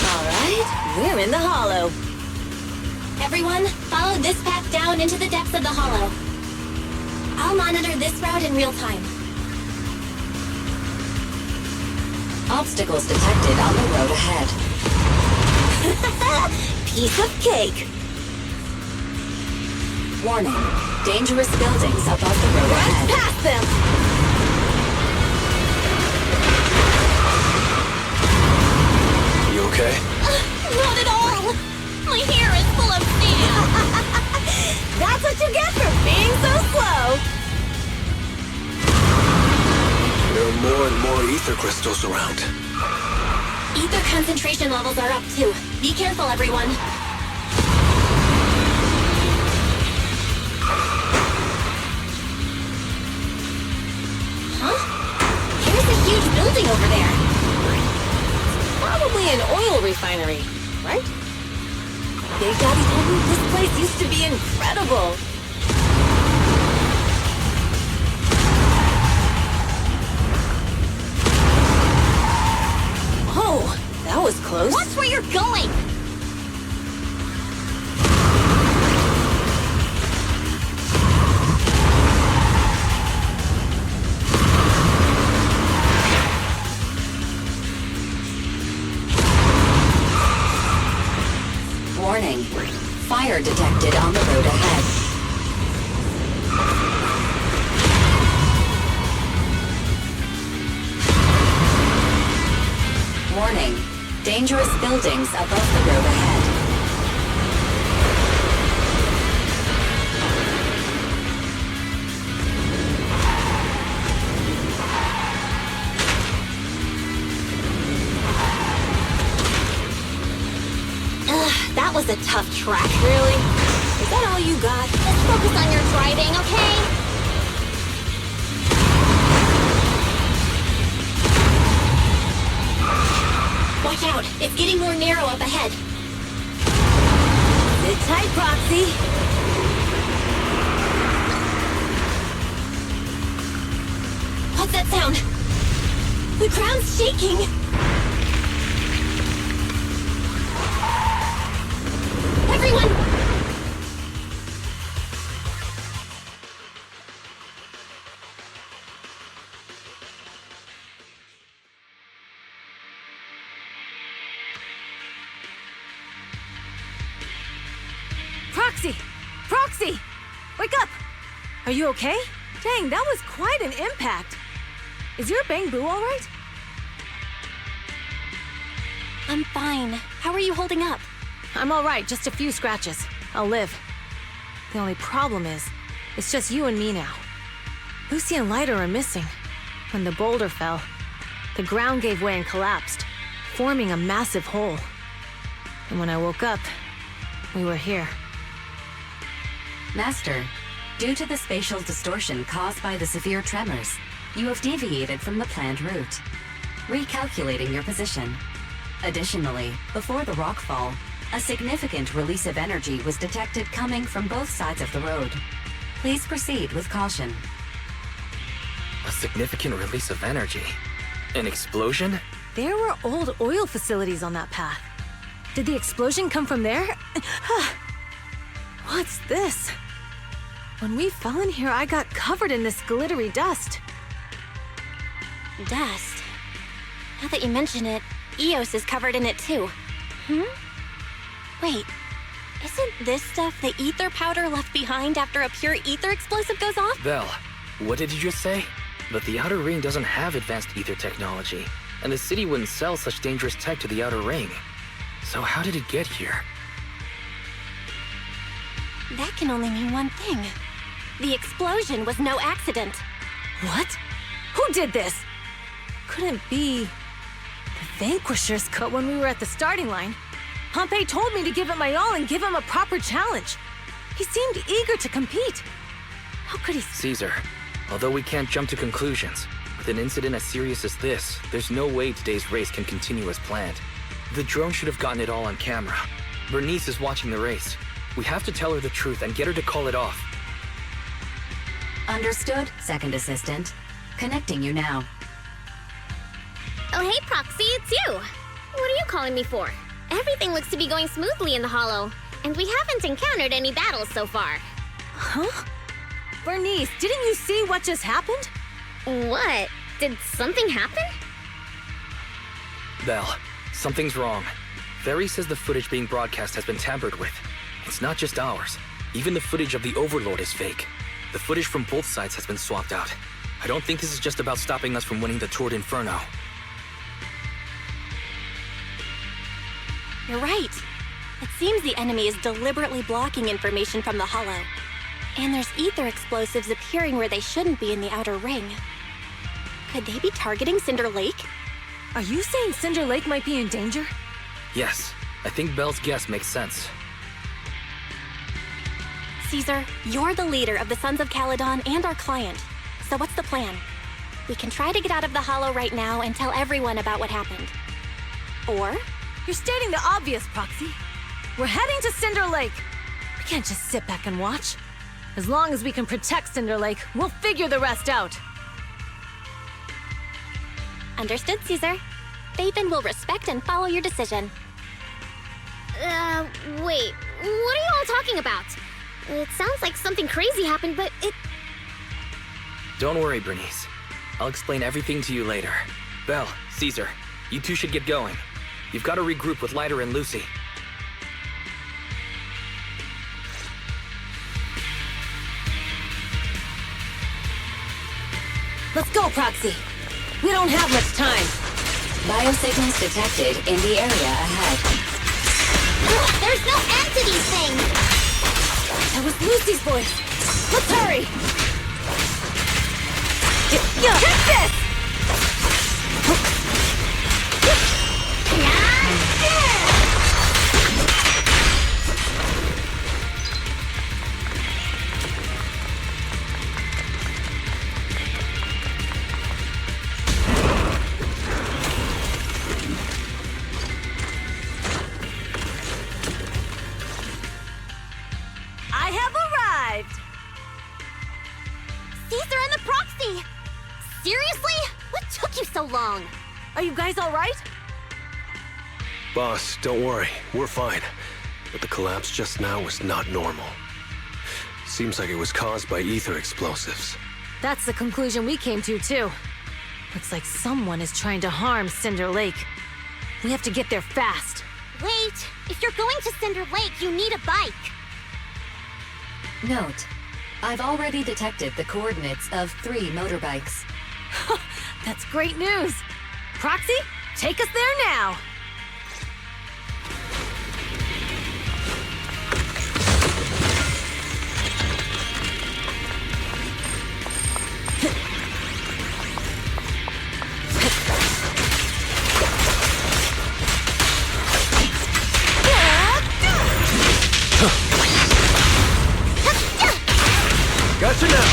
Speaker 2: All right, We're in the hollow. Everyone, follow this path down into the depths of the hollow. I'll monitor this route in real time.
Speaker 10: Obstacles detected on the road ahead.
Speaker 2: Piece of cake.
Speaker 10: Warning. Dangerous buildings above the road ahead.
Speaker 2: Right past them!
Speaker 3: You okay?
Speaker 2: Not at all! My hair is full of sand! That's what you get for being so slow!
Speaker 3: There are more and more ether crystals around.
Speaker 2: Ether concentration levels are up too. Be careful, everyone. Huh? Here's a huge building over there. Probably an oil refinery, right? Big Daddy told me this place used to be incredible. Oh, that was close.
Speaker 1: Watch where you're going!
Speaker 10: Warning. Fire detected on the road ahead. Warning. Dangerous buildings above the road ahead.
Speaker 1: That was a tough track.
Speaker 2: Really? Is that all you got?
Speaker 1: Let's focus on your driving, okay?
Speaker 2: Watch out! It's getting more narrow up ahead.
Speaker 1: Sit tight, Proxy.
Speaker 2: What's that sound? The ground's shaking! Everyone!
Speaker 6: Proxy! Proxy! Wake up! Are you okay? Dang, that was quite an impact. Is your bang boo all right?
Speaker 2: I'm fine. How are you holding up?
Speaker 6: I'm all right, just a few scratches. I'll live. The only problem is, it's just you and me now. Lucy and Lighter are missing. When the boulder fell, the ground gave way and collapsed, forming a massive hole. And when I woke up, we were here.
Speaker 10: Master, due to the spatial distortion caused by the severe tremors, you have deviated from the planned route, recalculating your position. Additionally, before the rockfall, a significant release of energy was detected coming from both sides of the road. Please proceed with caution.
Speaker 11: A significant release of energy? An explosion?
Speaker 6: There were old oil facilities on that path. Did the explosion come from there? What's this? When we fell in here, I got covered in this glittery dust.
Speaker 2: Dust. Now that you mention it, Eos is covered in it too. Wait, isn't this stuff the ether powder left behind after a pure ether explosive goes off?
Speaker 11: Belle, what did you just say? But the Outer Ring doesn't have advanced ether technology, and the city wouldn't sell such dangerous tech to the Outer Ring. So how did it get here?
Speaker 2: That can only mean one thing. The explosion was no accident.
Speaker 6: What? Who did this? Couldn't be... the Vanquishers cut when we were at the starting line. Pompey told me to give it my all and give him a proper challenge. He seemed eager to compete. How could he...
Speaker 11: Caesar, although we can't jump to conclusions, with an incident as serious as this, there's no way today's race can continue as planned. The drone should have gotten it all on camera. Bernice is watching the race. We have to tell her the truth and get her to call it off.
Speaker 10: Understood, Second Assistant. Connecting you now.
Speaker 1: Oh, hey, Proxy, it's you. What are you calling me for?
Speaker 12: Everything looks to be going smoothly in the Hollow, and we haven't encountered any battles so far.
Speaker 6: Huh? Bernice, didn't you see what just happened?
Speaker 12: What? Did something happen?
Speaker 11: Belle, something's wrong. Very says the footage being broadcast has been tampered with. It's not just ours. Even the footage of the Overlord is fake. The footage from both sides has been swapped out. I don't think this is just about stopping us from winning the Tour d'Inferno.
Speaker 2: You're right. It seems the enemy is deliberately blocking information from the Hollow. And there's ether explosives appearing where they shouldn't be in the outer ring. Could they be targeting Cinder Lake?
Speaker 6: Are you saying Cinder Lake might be in danger?
Speaker 11: Yes, I think Belle's guess makes sense.
Speaker 2: Caesar, you're the leader of the Sons of Caledon and our client. So what's the plan? We can try to get out of the Hollow right now and tell everyone about what happened. Or...
Speaker 6: You're stating the obvious, Proxy. We're heading to Cinder Lake. We can't just sit back and watch. As long as we can protect Cinder Lake, we'll figure the rest out.
Speaker 2: Understood, Caesar. Phaethon will respect and follow your decision.
Speaker 12: Wait. What are you all talking about? It sounds like something crazy happened, but it...
Speaker 11: Don't worry, Bernice. I'll explain everything to you later. Belle, Caesar, you two should get going. You've got to regroup with Leiter and Lucy.
Speaker 6: Let's go, Proxy. We don't have much time.
Speaker 10: Biosignals detected in the area ahead.
Speaker 12: There's no end to these things!
Speaker 6: That was Lucy's voice. Let's hurry! Take this! I have arrived!
Speaker 1: Caesar and the Proxy! Seriously? What took you so long?
Speaker 6: Are you guys all right?
Speaker 3: Boss, don't worry. We're fine. But the collapse just now was not normal. Seems like it was caused by ether explosives.
Speaker 6: That's the conclusion we came to, too. Looks like someone is trying to harm Cinder Lake. We have to get there fast.
Speaker 1: Wait, if you're going to Cinder Lake, you need a bike.
Speaker 10: Note, I've already detected the coordinates of 3 motorbikes.
Speaker 6: That's great news. Proxy, take us there now.
Speaker 3: Gotcha now!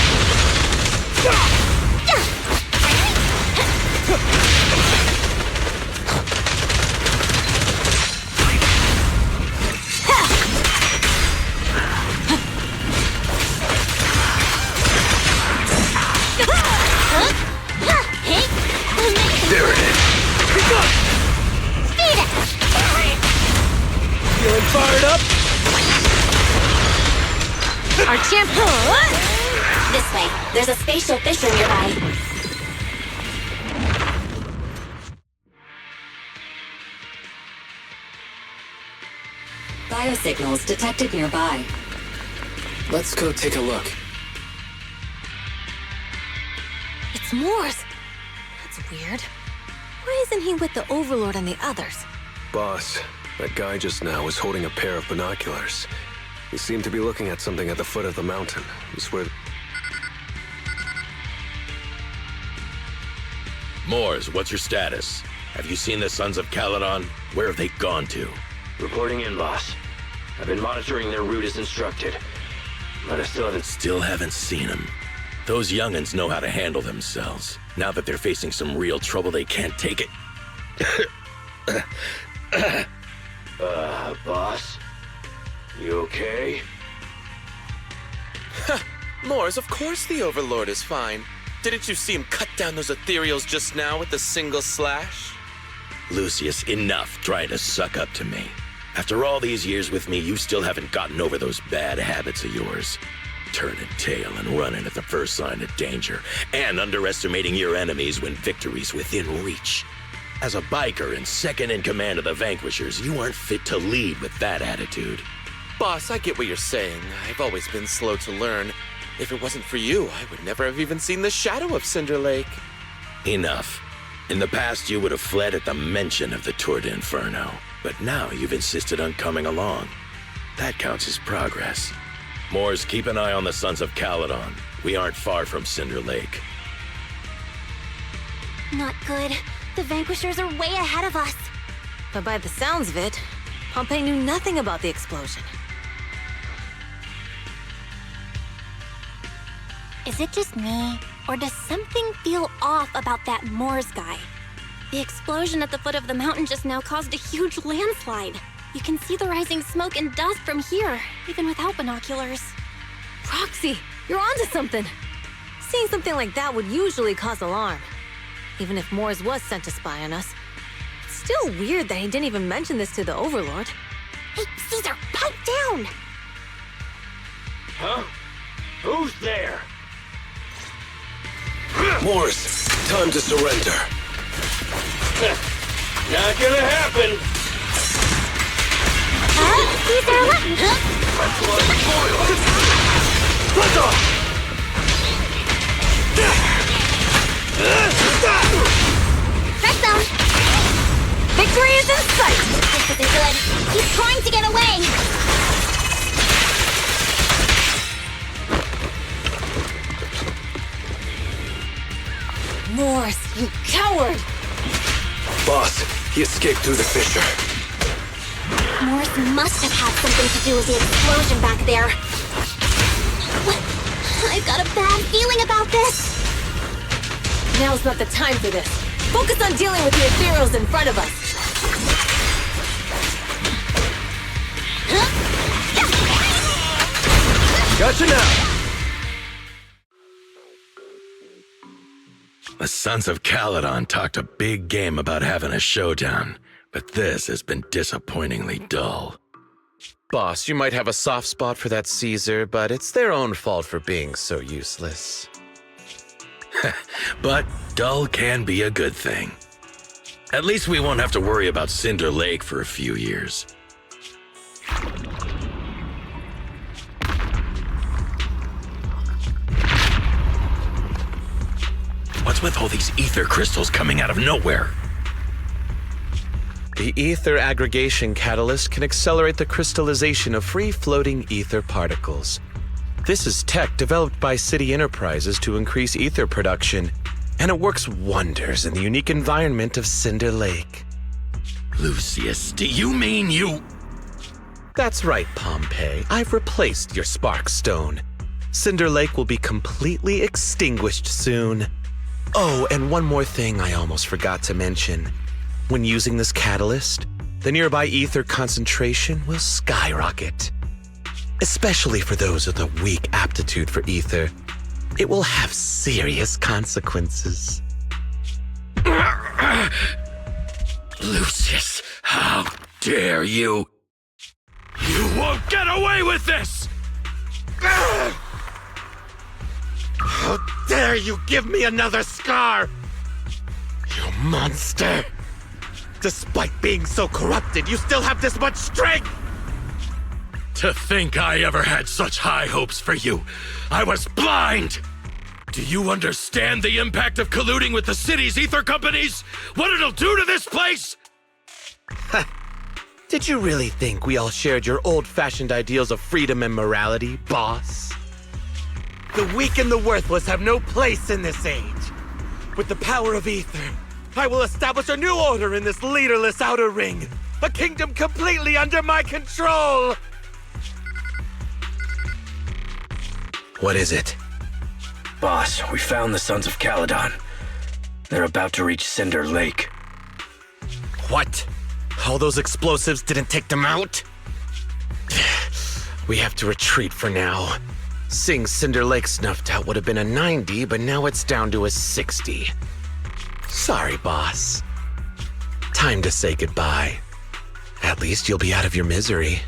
Speaker 3: There it is! Feeling fired up?
Speaker 6: Our champ...
Speaker 2: This way. There's a spatial fissure nearby.
Speaker 10: Biosignals detected nearby.
Speaker 11: Let's go take a look.
Speaker 6: It's Moores. That's weird. Why isn't he with the Overlord and the others?
Speaker 3: Boss, that guy just now was holding a pair of binoculars. He seemed to be looking at something at the foot of the mountain. We swear...
Speaker 7: Moores, what's your status? Have you seen the Sons of Caledon? Where have they gone to?
Speaker 5: Reporting in, boss. I've been monitoring their route as instructed, but I still haven't
Speaker 7: seen them. Those young'uns know how to handle themselves. Now that they're facing some real trouble, they can't take it.
Speaker 5: Boss? You okay?
Speaker 8: Moores, of course the Overlord is fine. Didn't you see him cut down those ethereals just now with a single slash?
Speaker 7: Lucius, enough trying to suck up to me. After all these years with me, you still haven't gotten over those bad habits of yours. Turning tail and running at the first sign of danger, and underestimating your enemies when victory's within reach. As a biker and second in command of the Vanquishers, you aren't fit to lead with that attitude.
Speaker 8: Boss, I get what you're saying. I've always been slow to learn. If it wasn't for you, I would never have even seen the shadow of Cinder Lake.
Speaker 7: Enough. In the past, you would have fled at the mention of the Tour d'Inferno, but now you've insisted on coming along. That counts as progress. Moors, keep an eye on the Sons of Caledon. We aren't far from Cinder Lake.
Speaker 1: Not good. The Vanquishers are way ahead of us.
Speaker 6: But by the sounds of it, Pompey knew nothing about the explosion.
Speaker 2: Is it just me, or does something feel off about that Moors guy? The explosion at the foot of the mountain just now caused a huge landslide. You can see the rising smoke and dust from here, even without binoculars.
Speaker 6: Roxy, you're onto something. Seeing something like that would usually cause alarm. Even if Moors was sent to spy on us. It's still weird that he didn't even mention this to the Overlord.
Speaker 1: Hey, Caesar, pipe down!
Speaker 5: Huh? Who's there?
Speaker 3: Moors, time to surrender.
Speaker 5: Not gonna happen!
Speaker 1: Caesar,
Speaker 3: Let's off!
Speaker 1: Press them! Victory is in sight! This isn't good. He's trying to get away!
Speaker 6: Moors, you coward!
Speaker 3: Boss, he escaped through the fissure.
Speaker 1: Moors must have had something to do with the explosion back there. What? I've got a bad feeling about this.
Speaker 6: Now's not the time for this. Focus on dealing with the ethereals in front of us.
Speaker 3: Gotcha now!
Speaker 7: The Sons of Caledon talked a big game about having a showdown, but this has been disappointingly dull.
Speaker 8: Boss, you might have a soft spot for that Caesar, but it's their own fault for being so useless.
Speaker 7: But dull can be a good thing. At least we won't have to worry about Cinder Lake for a few years. What's with all these ether crystals coming out of nowhere?
Speaker 8: The ether aggregation catalyst can accelerate the crystallization of free-floating ether particles. This is tech developed by City Enterprises to increase ether production, and it works wonders in the unique environment of Cinder Lake.
Speaker 7: Lucius, do you mean you...
Speaker 8: That's right, Pompey. I've replaced your spark stone. Cinder Lake will be completely extinguished soon. Oh, and one more thing I almost forgot to mention. When using this catalyst, the nearby ether concentration will skyrocket. Especially for those with a weak aptitude for ether, it will have serious consequences.
Speaker 7: Lucius, how dare you? You won't get away with this!
Speaker 8: How dare you give me another scar! You monster! Despite being so corrupted, you still have this much strength!
Speaker 7: To think I ever had such high hopes for you. I was blind! Do you understand the impact of colluding with the city's ether companies? What it'll do to this place?
Speaker 8: Did you really think we all shared your old-fashioned ideals of freedom and morality, boss? The weak and the worthless have no place in this age. With the power of ether, I will establish a new order in this leaderless outer ring. A kingdom completely under my control! What is it?
Speaker 5: Boss, we found the Sons of Caledon. They're about to reach Cinder Lake.
Speaker 8: What? All those explosives didn't take them out? We have to retreat for now. Seeing Cinder Lake snuffed out would have been a 90, but now it's down to a 60. Sorry, boss. time to say goodbye. At least you'll be out of your misery.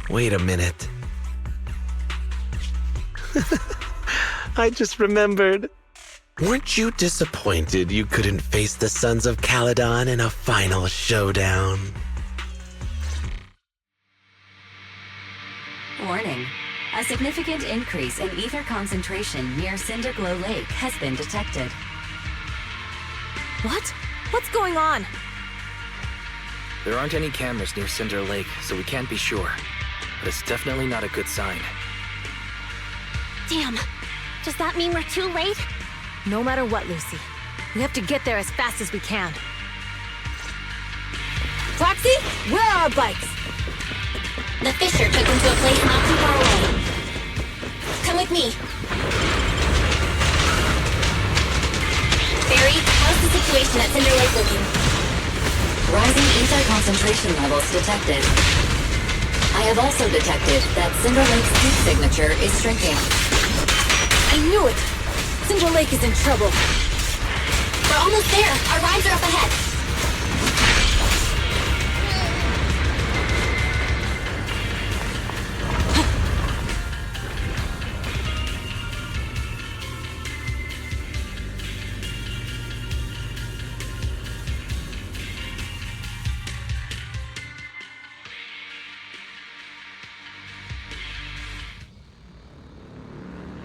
Speaker 8: Wait a minute. I just remembered. Weren't you disappointed you couldn't face the Sons of Caledon in a final showdown?
Speaker 10: Warning. A significant increase in ether concentration near Cinderglow Lake has been detected.
Speaker 6: What? What's going on?
Speaker 11: There aren't any cameras near Cinder Lake, so we can't be sure. But it's definitely not a good sign.
Speaker 1: Damn. Does that mean we're too late?
Speaker 6: No matter what, Lucy. We have to get there as fast as we can. Taxi, where are our bikes?
Speaker 2: The Fisher took them to a place not too far away. Come with me. Barry, how's the situation at Cinder Lake looking?
Speaker 10: Rising ether concentration levels detected. I have also detected that Cinder Lake's heat signature is shrinking.
Speaker 6: I knew it! Cinder Lake is in trouble.
Speaker 2: We're almost there. Our rides are up ahead.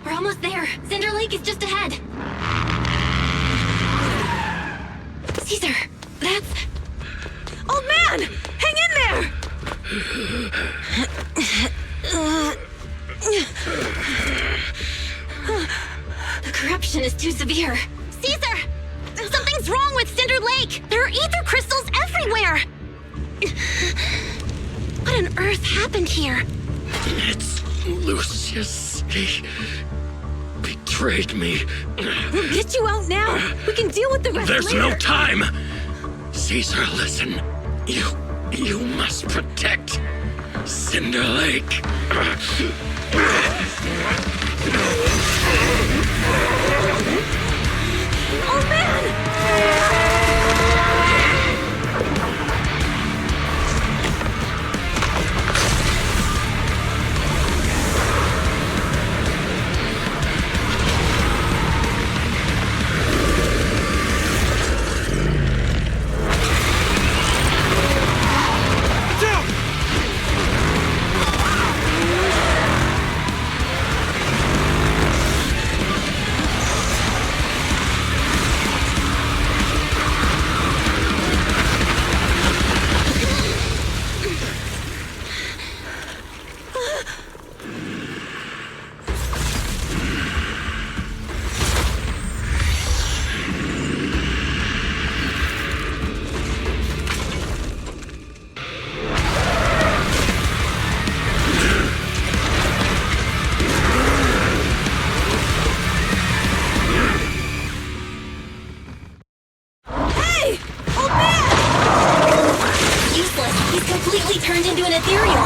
Speaker 2: We're almost there. Cinder Lake is just ahead. Caesar, that's...
Speaker 6: Old man! Hang in there!
Speaker 2: The corruption is too severe.
Speaker 1: Caesar! Something's wrong with Cinder Lake! There are ether crystals everywhere! What on earth happened here?
Speaker 5: It's Lucius. He betrayed me.
Speaker 6: We'll get you out now. We can deal with the rest
Speaker 5: There's
Speaker 6: later.
Speaker 5: no time. Caesar, listen. You must protect Cinder Lake.
Speaker 6: Old man!
Speaker 2: Completely turned into an ethereal.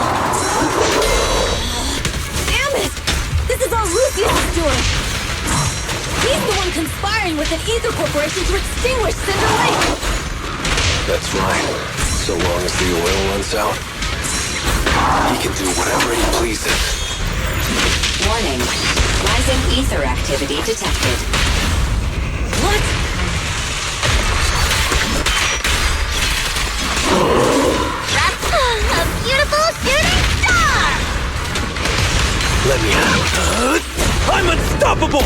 Speaker 6: Damn it! This is all Lucius is doing! He's the one conspiring with an ether corporation to extinguish Cinder Lake!
Speaker 3: That's right. So long as the oil runs out, he can do whatever he pleases.
Speaker 10: Warning. Rising ether activity detected.
Speaker 6: What?
Speaker 9: A beautiful shooting star!
Speaker 3: Let me out. I'm unstoppable!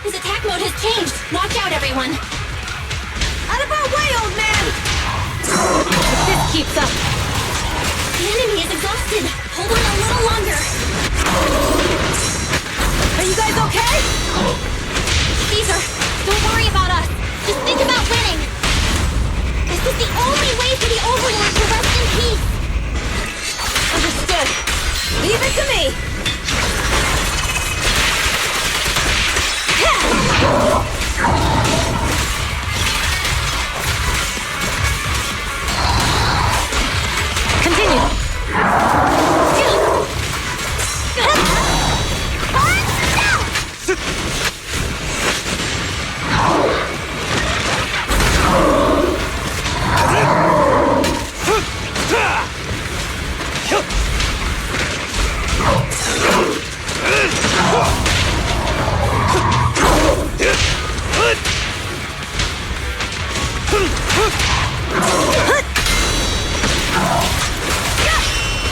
Speaker 2: His attack mode has changed. Watch out, everyone.
Speaker 6: Out of our way, old man! If this keeps up...
Speaker 2: The enemy is exhausted. Hold on a little longer.
Speaker 6: Are you guys okay?
Speaker 1: Caesar, don't worry about us. Just think about winning. This is the only way for the Overlord to rest in peace.
Speaker 6: Understood.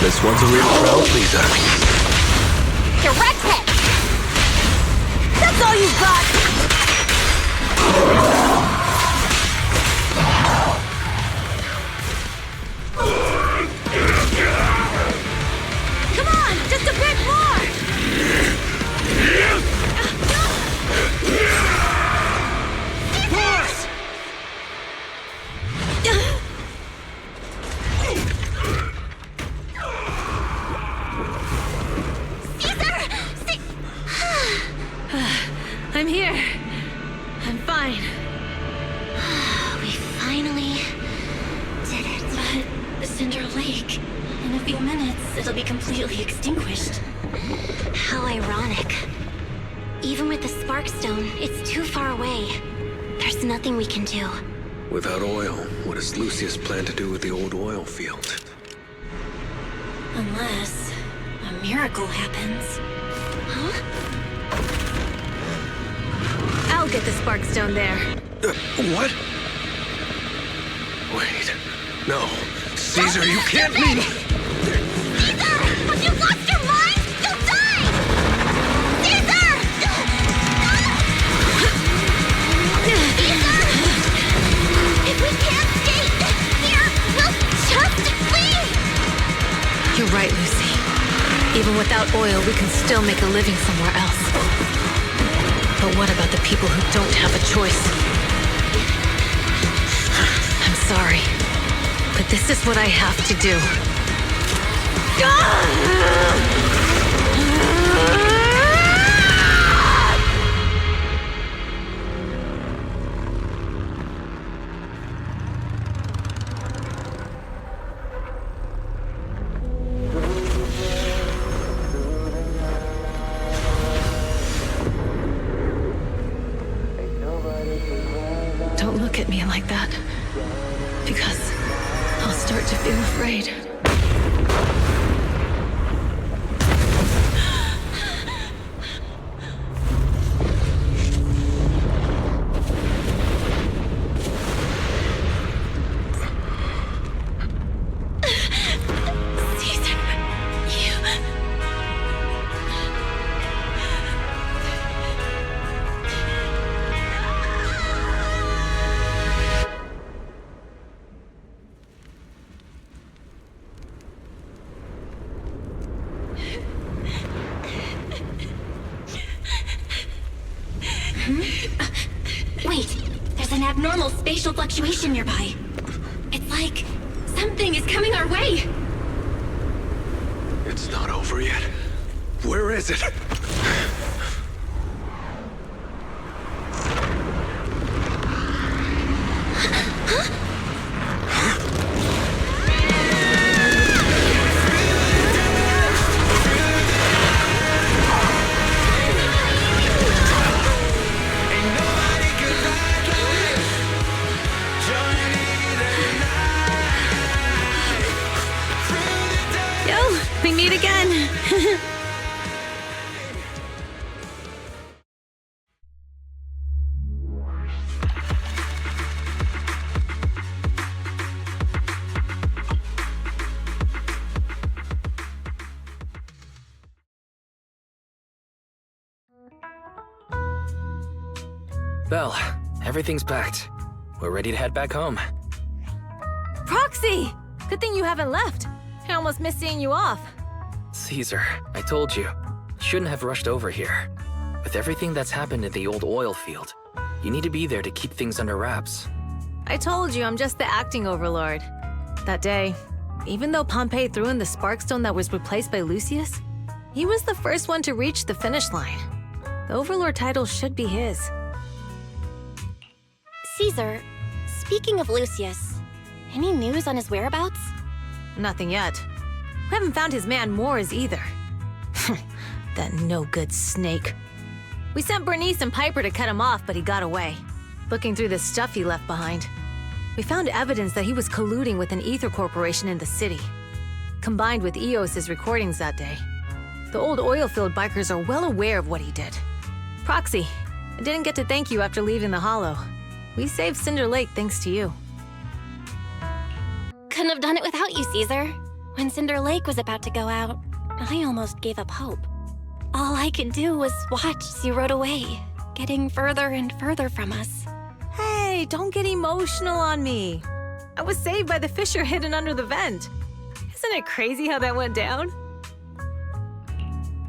Speaker 3: This one's a real crowd pleaser.
Speaker 1: Direct hit! That's all you've got! Come on, just a bit more!
Speaker 6: I'm here. I'm fine.
Speaker 2: We finally did it. But Cinder Lake, in a few minutes, it'll be completely extinguished.
Speaker 1: How ironic. Even with the Sparkstone, it's too far away. There's nothing we can do.
Speaker 3: Without oil, what does Lucius plan to do with the old oil field?
Speaker 2: Unless a miracle happens.
Speaker 1: Huh?
Speaker 6: I'll get the Sparkstone there.
Speaker 3: What? Wait. No. Caesar, you can't leave!
Speaker 1: Caesar! Have you lost your mind? You'll die! Caesar! Caesar! If we can't stay here, we'll just leave!
Speaker 6: You're right, Lucy. Even without oil, we can still make a living somewhere else. But what about the people who don't have a choice? I'm sorry, but this is what I have to do. Don't look at me like that, because I'll start to feel afraid.
Speaker 2: Wait, there's an abnormal spatial fluctuation nearby. It's like something is coming our way.
Speaker 3: It's not over yet. Where is it?
Speaker 6: We meet again.
Speaker 11: Belle, everything's packed. We're ready to head back home.
Speaker 6: Proxy! Good thing you haven't left. I almost missed seeing you off.
Speaker 11: Caesar, I told you. Shouldn't have rushed over here. With everything that's happened at the old oil field, you need to be there to keep things under wraps.
Speaker 6: I told you I'm just the acting overlord. That day, even though Pompey threw in the Sparkstone that was replaced by Lucius, he was the first one to reach the finish line. The overlord title should be his.
Speaker 2: Caesar, speaking of Lucius, any news on his whereabouts?
Speaker 6: Nothing yet. We haven't found his man Moores either. That no-good snake. We sent Bernice and Piper to cut him off, but he got away. Looking through the stuff he left behind, we found evidence that he was colluding with an ether corporation in the city. Combined with Eos's recordings that day, the old oilfield bikers are well aware of what he did. Proxy, I didn't get to thank you after leaving the Hollow. We saved Cinder Lake thanks to you.
Speaker 2: Couldn't have done it without you, Caesar. When Cinder Lake was about to go out, I almost gave up hope. All I could do was watch as you rode away, getting further and further from us.
Speaker 6: Hey, don't get emotional on me. I was saved by the fissure hidden under the vent. Isn't it crazy how that went down?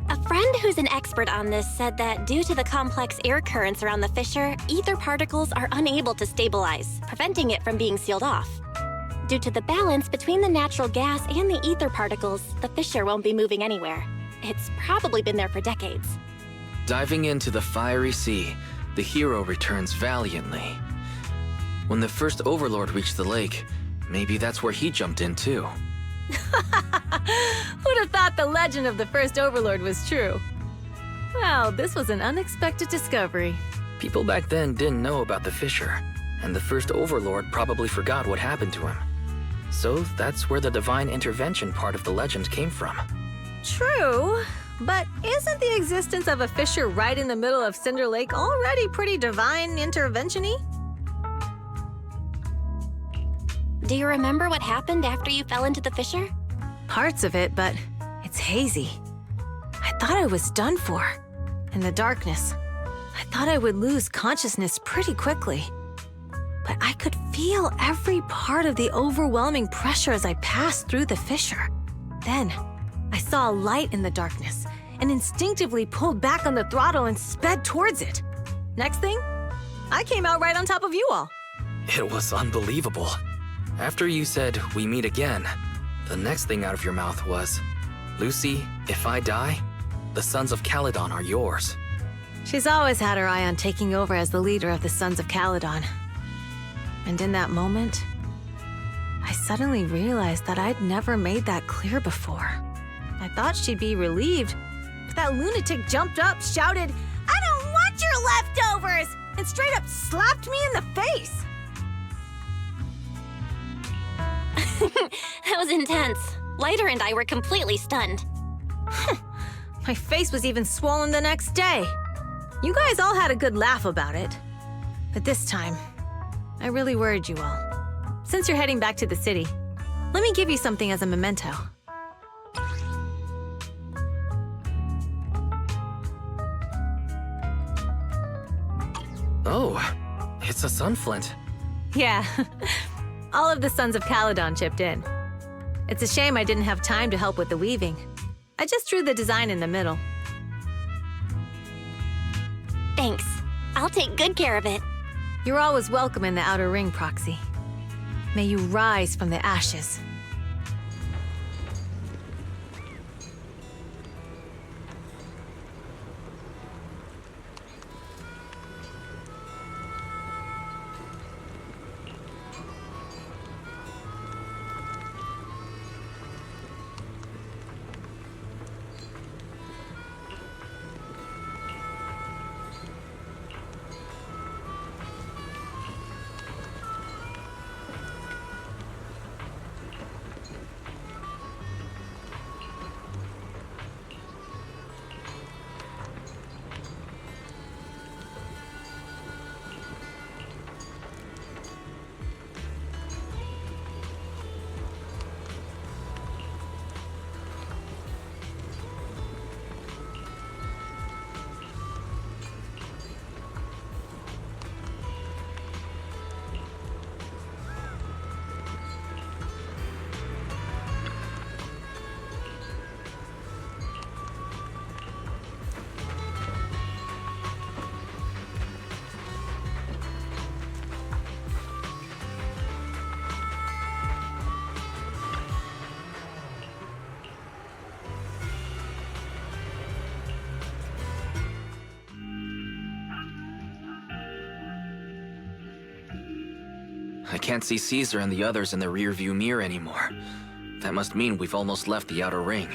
Speaker 2: A friend who's an expert on this said that due to the complex air currents around the fissure, ether particles are unable to stabilize, preventing it from being sealed off. Due to the balance between the natural gas and the ether particles, the fissure won't be moving anywhere. It's probably been there for decades.
Speaker 11: Diving into the fiery sea, the hero returns valiantly. When the first Overlord reached the lake, maybe that's where he jumped in too.
Speaker 6: Who'd have thought the legend of the first Overlord was true? Well, this was an unexpected discovery.
Speaker 11: People back then didn't know about the fissure, and the first Overlord probably forgot what happened to him. So that's where the divine intervention part of the legend came from.
Speaker 6: True, but isn't the existence of a fissure right in the middle of Cinder Lake already pretty divine intervention-y?
Speaker 2: Do you remember what happened after you fell into the fissure?
Speaker 6: Parts of it, but it's hazy. I thought I was done for. In the darkness, I thought I would lose consciousness pretty quickly. But I could feel every part of the overwhelming pressure as I passed through the fissure. Then, I saw a light in the darkness and instinctively pulled back on the throttle and sped towards it. Next thing, I came out right on top of you all.
Speaker 11: It was unbelievable. After you said, "We meet again," the next thing out of your mouth was, "Lucy, if I die, the Sons of Caledon are yours."
Speaker 6: She's always had her eye on taking over as the leader of the Sons of Caledon. And in that moment, I suddenly realized that I'd never made that clear before. I thought she'd be relieved, but that lunatic jumped up, shouted, "I don't want your leftovers!" and straight up slapped me in the face.
Speaker 2: That was intense. Lighter and I were completely stunned.
Speaker 6: My face was even swollen the next day. You guys all had a good laugh about it. But this time, I really worried you all. Since you're heading back to the city, let me give you something as a memento.
Speaker 11: Oh, it's a sunflint.
Speaker 6: Yeah, all of the Sons of Caledon chipped in. It's a shame I didn't have time to help with the weaving. I just drew the design in the middle.
Speaker 2: Thanks. I'll take good care of it.
Speaker 6: You're always welcome in the Outer Ring, Proxy. May you rise from the ashes.
Speaker 11: I can't see Caesar and the others in the rearview mirror anymore. That must mean we've almost left the Outer Ring.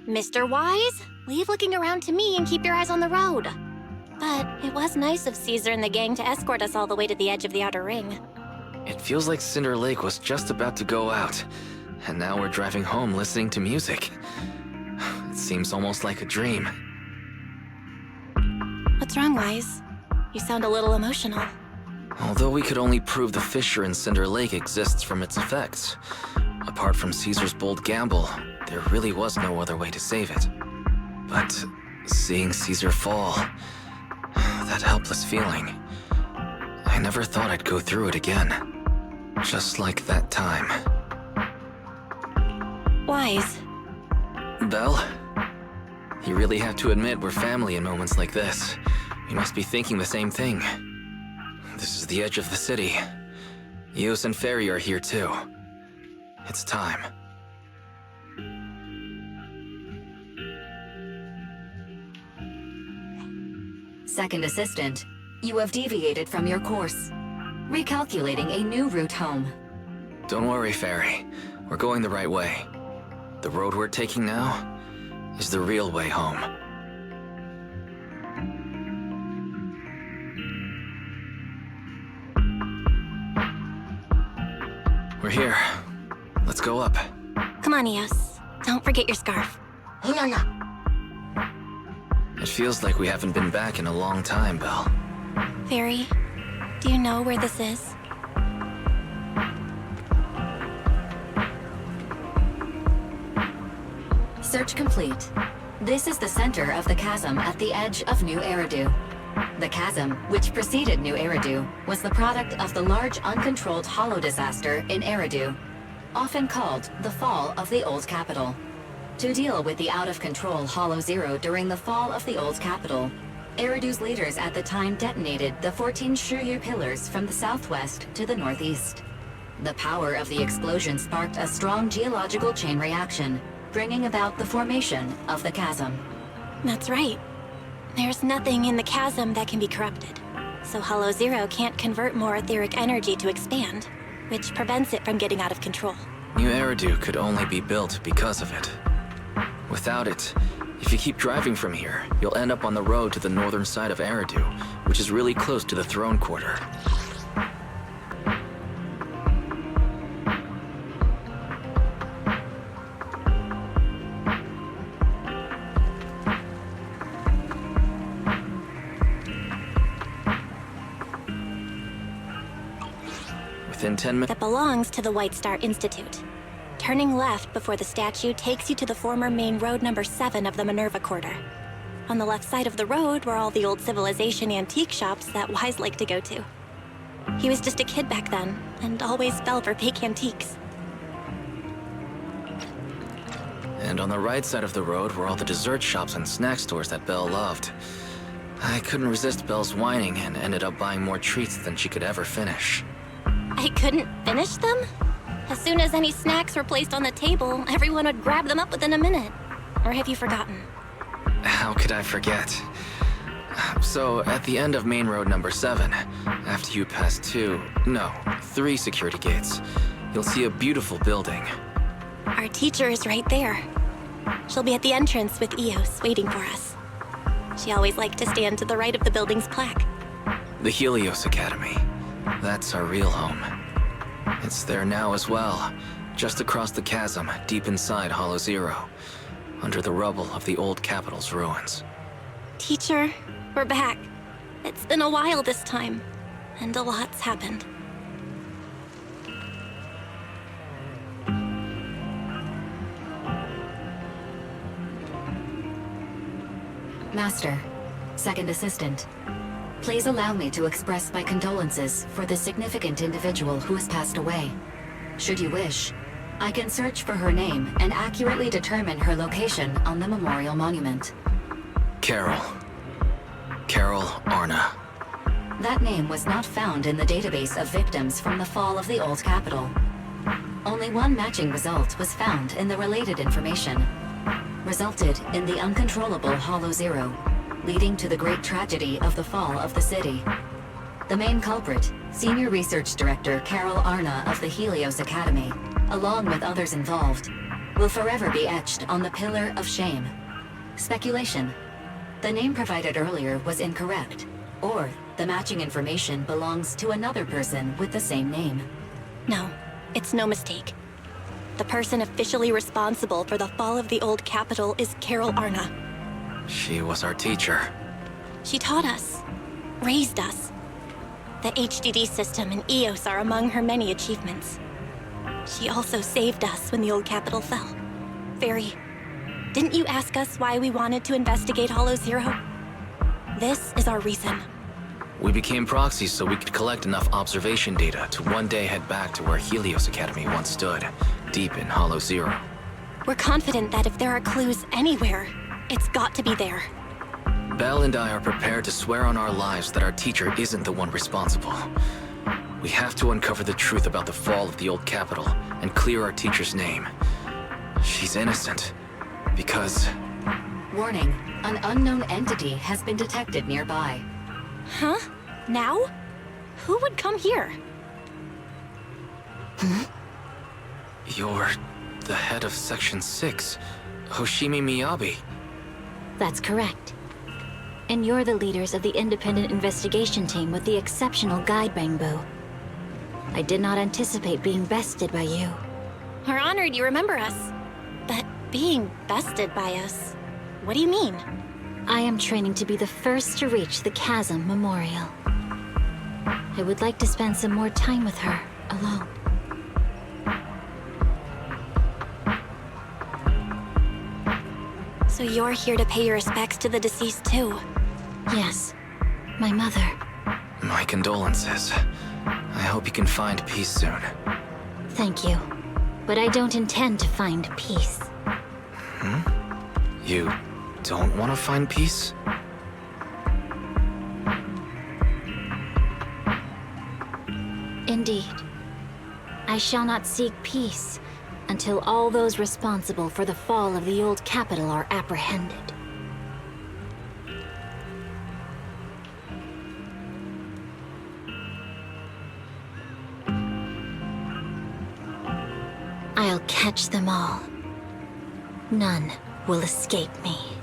Speaker 2: Mr. Wise, leave looking around to me and keep your eyes on the road. But it was nice of Caesar and the gang to escort us all the way to the edge of the Outer Ring.
Speaker 11: It feels like Cinder Lake was just about to go out, and now we're driving home listening to music. It seems almost like a dream.
Speaker 2: What's wrong, Wise? You sound a little emotional.
Speaker 11: Although we could only prove the fissure in Cinder Lake exists from its effects, apart from Caesar's bold gamble, there really was no other way to save it. But seeing Caesar fall, that helpless feeling, I never thought I'd go through it again. Just like that time.
Speaker 2: Wise.
Speaker 11: Belle? You really have to admit we're family in moments like this. You must be thinking the same thing. This is the edge of the city. Eos and Ferry are here too. It's time.
Speaker 10: Second assistant, you have deviated from your course. Recalculating a new route home.
Speaker 11: Don't worry, Ferry. We're going the right way. The road we're taking now is the real way home. We're here. Let's go up.
Speaker 2: Come on, Eos. Don't forget your scarf.
Speaker 11: It feels like we haven't been back in a long time, Belle.
Speaker 2: Fairy, do you know where this is?
Speaker 10: Search complete. This is the center of the chasm at the edge of New Eridu. The chasm, which preceded New Eridu, was the product of the large uncontrolled hollow disaster in Eridu, often called the fall of the Old Capital. To deal with the out-of-control Hollow Zero during the fall of the Old Capital, Eridu's leaders at the time detonated the 14 Shiryu pillars from the southwest to the northeast. The power of the explosion sparked a strong geological chain reaction, bringing about the formation of the chasm.
Speaker 2: That's right. There's nothing in the chasm that can be corrupted, so Hollow Zero can't convert more etheric energy to expand, which prevents it from getting out of control.
Speaker 11: New Eridu could only be built because of it. Without it, if you keep driving from here, you'll end up on the road to the northern side of Eridu, which is really close to the Throne Quarter. Within 10 minutes...
Speaker 2: That belongs to the White Star Institute. Turning left before the statue takes you to the former main road number 7 of the Minerva Quarter. On the left side of the road were all the old civilization antique shops that Wise liked to go to. He was just a kid back then, and always fell for fake antiques.
Speaker 11: And on the right side of the road were all the dessert shops and snack stores that Belle loved. I couldn't resist Belle's whining and ended up buying more treats than she could ever finish.
Speaker 2: I couldn't finish them? As soon as any snacks were placed on the table, everyone would grab them up within a minute. Or have you forgotten?
Speaker 11: How could I forget? So, at the end of main road number 7, after you pass 3 security gates, you'll see a beautiful building.
Speaker 2: Our teacher is right there. She'll be at the entrance with Eos, waiting for us. She always liked to stand to the right of the building's plaque.
Speaker 11: The Helios Academy. That's our real home. It's there now as well, just across the chasm, deep inside Hollow Zero, under the rubble of the old capital's ruins.
Speaker 2: Teacher, we're back. It's been a while this time, and a lot's happened.
Speaker 10: Master, second assistant, please allow me to express my condolences for the significant individual who has passed away. Should you wish, I can search for her name and accurately determine her location on the memorial monument.
Speaker 11: Carol Arna.
Speaker 10: That name was not found in the database of victims from the fall of the Old Capital. Only one matching result was found in the related information. Resulted in the uncontrollable Hollow Zero, leading to the great tragedy of the fall of the city. The main culprit, Senior Research Director Carol Arna of the Helios Academy, along with others involved, will forever be etched on the Pillar of Shame. Speculation. The name provided earlier was incorrect, or the matching information belongs to another person with the same name.
Speaker 2: No, it's no mistake. The person officially responsible for the fall of the Old Capital is Carol Arna.
Speaker 11: She was our teacher.
Speaker 2: She taught us, raised us. The HDD system and EOS are among her many achievements. She also saved us when the old capital fell. Very. Didn't you ask us why we wanted to investigate Hollow Zero? This is our reason.
Speaker 11: We became proxies so we could collect enough observation data to one day head back to where Helios Academy once stood, deep in Hollow Zero.
Speaker 2: We're confident that if there are clues anywhere, it's got to be there.
Speaker 11: Belle and I are prepared to swear on our lives that our teacher isn't the one responsible. We have to uncover the truth about the fall of the old capital and clear our teacher's name. She's innocent. Because...
Speaker 10: Warning, an unknown entity has been detected nearby.
Speaker 2: Huh? Now? Who would come here?
Speaker 11: You're the head of Section 6, Hoshimi Miyabi.
Speaker 13: That's correct. And you're the leaders of the independent investigation team with the exceptional guide Bangbu. I did not anticipate being bested by you.
Speaker 2: We're honored you remember us. But being bested by us, what do you mean?
Speaker 13: I am training to be the first to reach the Chasm Memorial. I would like to spend some more time with her, alone.
Speaker 2: So you're here to pay your respects to the deceased too?
Speaker 13: Yes, my mother.
Speaker 11: My condolences. I hope you can find peace soon.
Speaker 13: Thank you. But I don't intend to find peace.
Speaker 11: You don't want to find peace?
Speaker 13: Indeed. I shall not seek peace until all those responsible for the fall of the old capital are apprehended. I'll catch them all. None will escape me.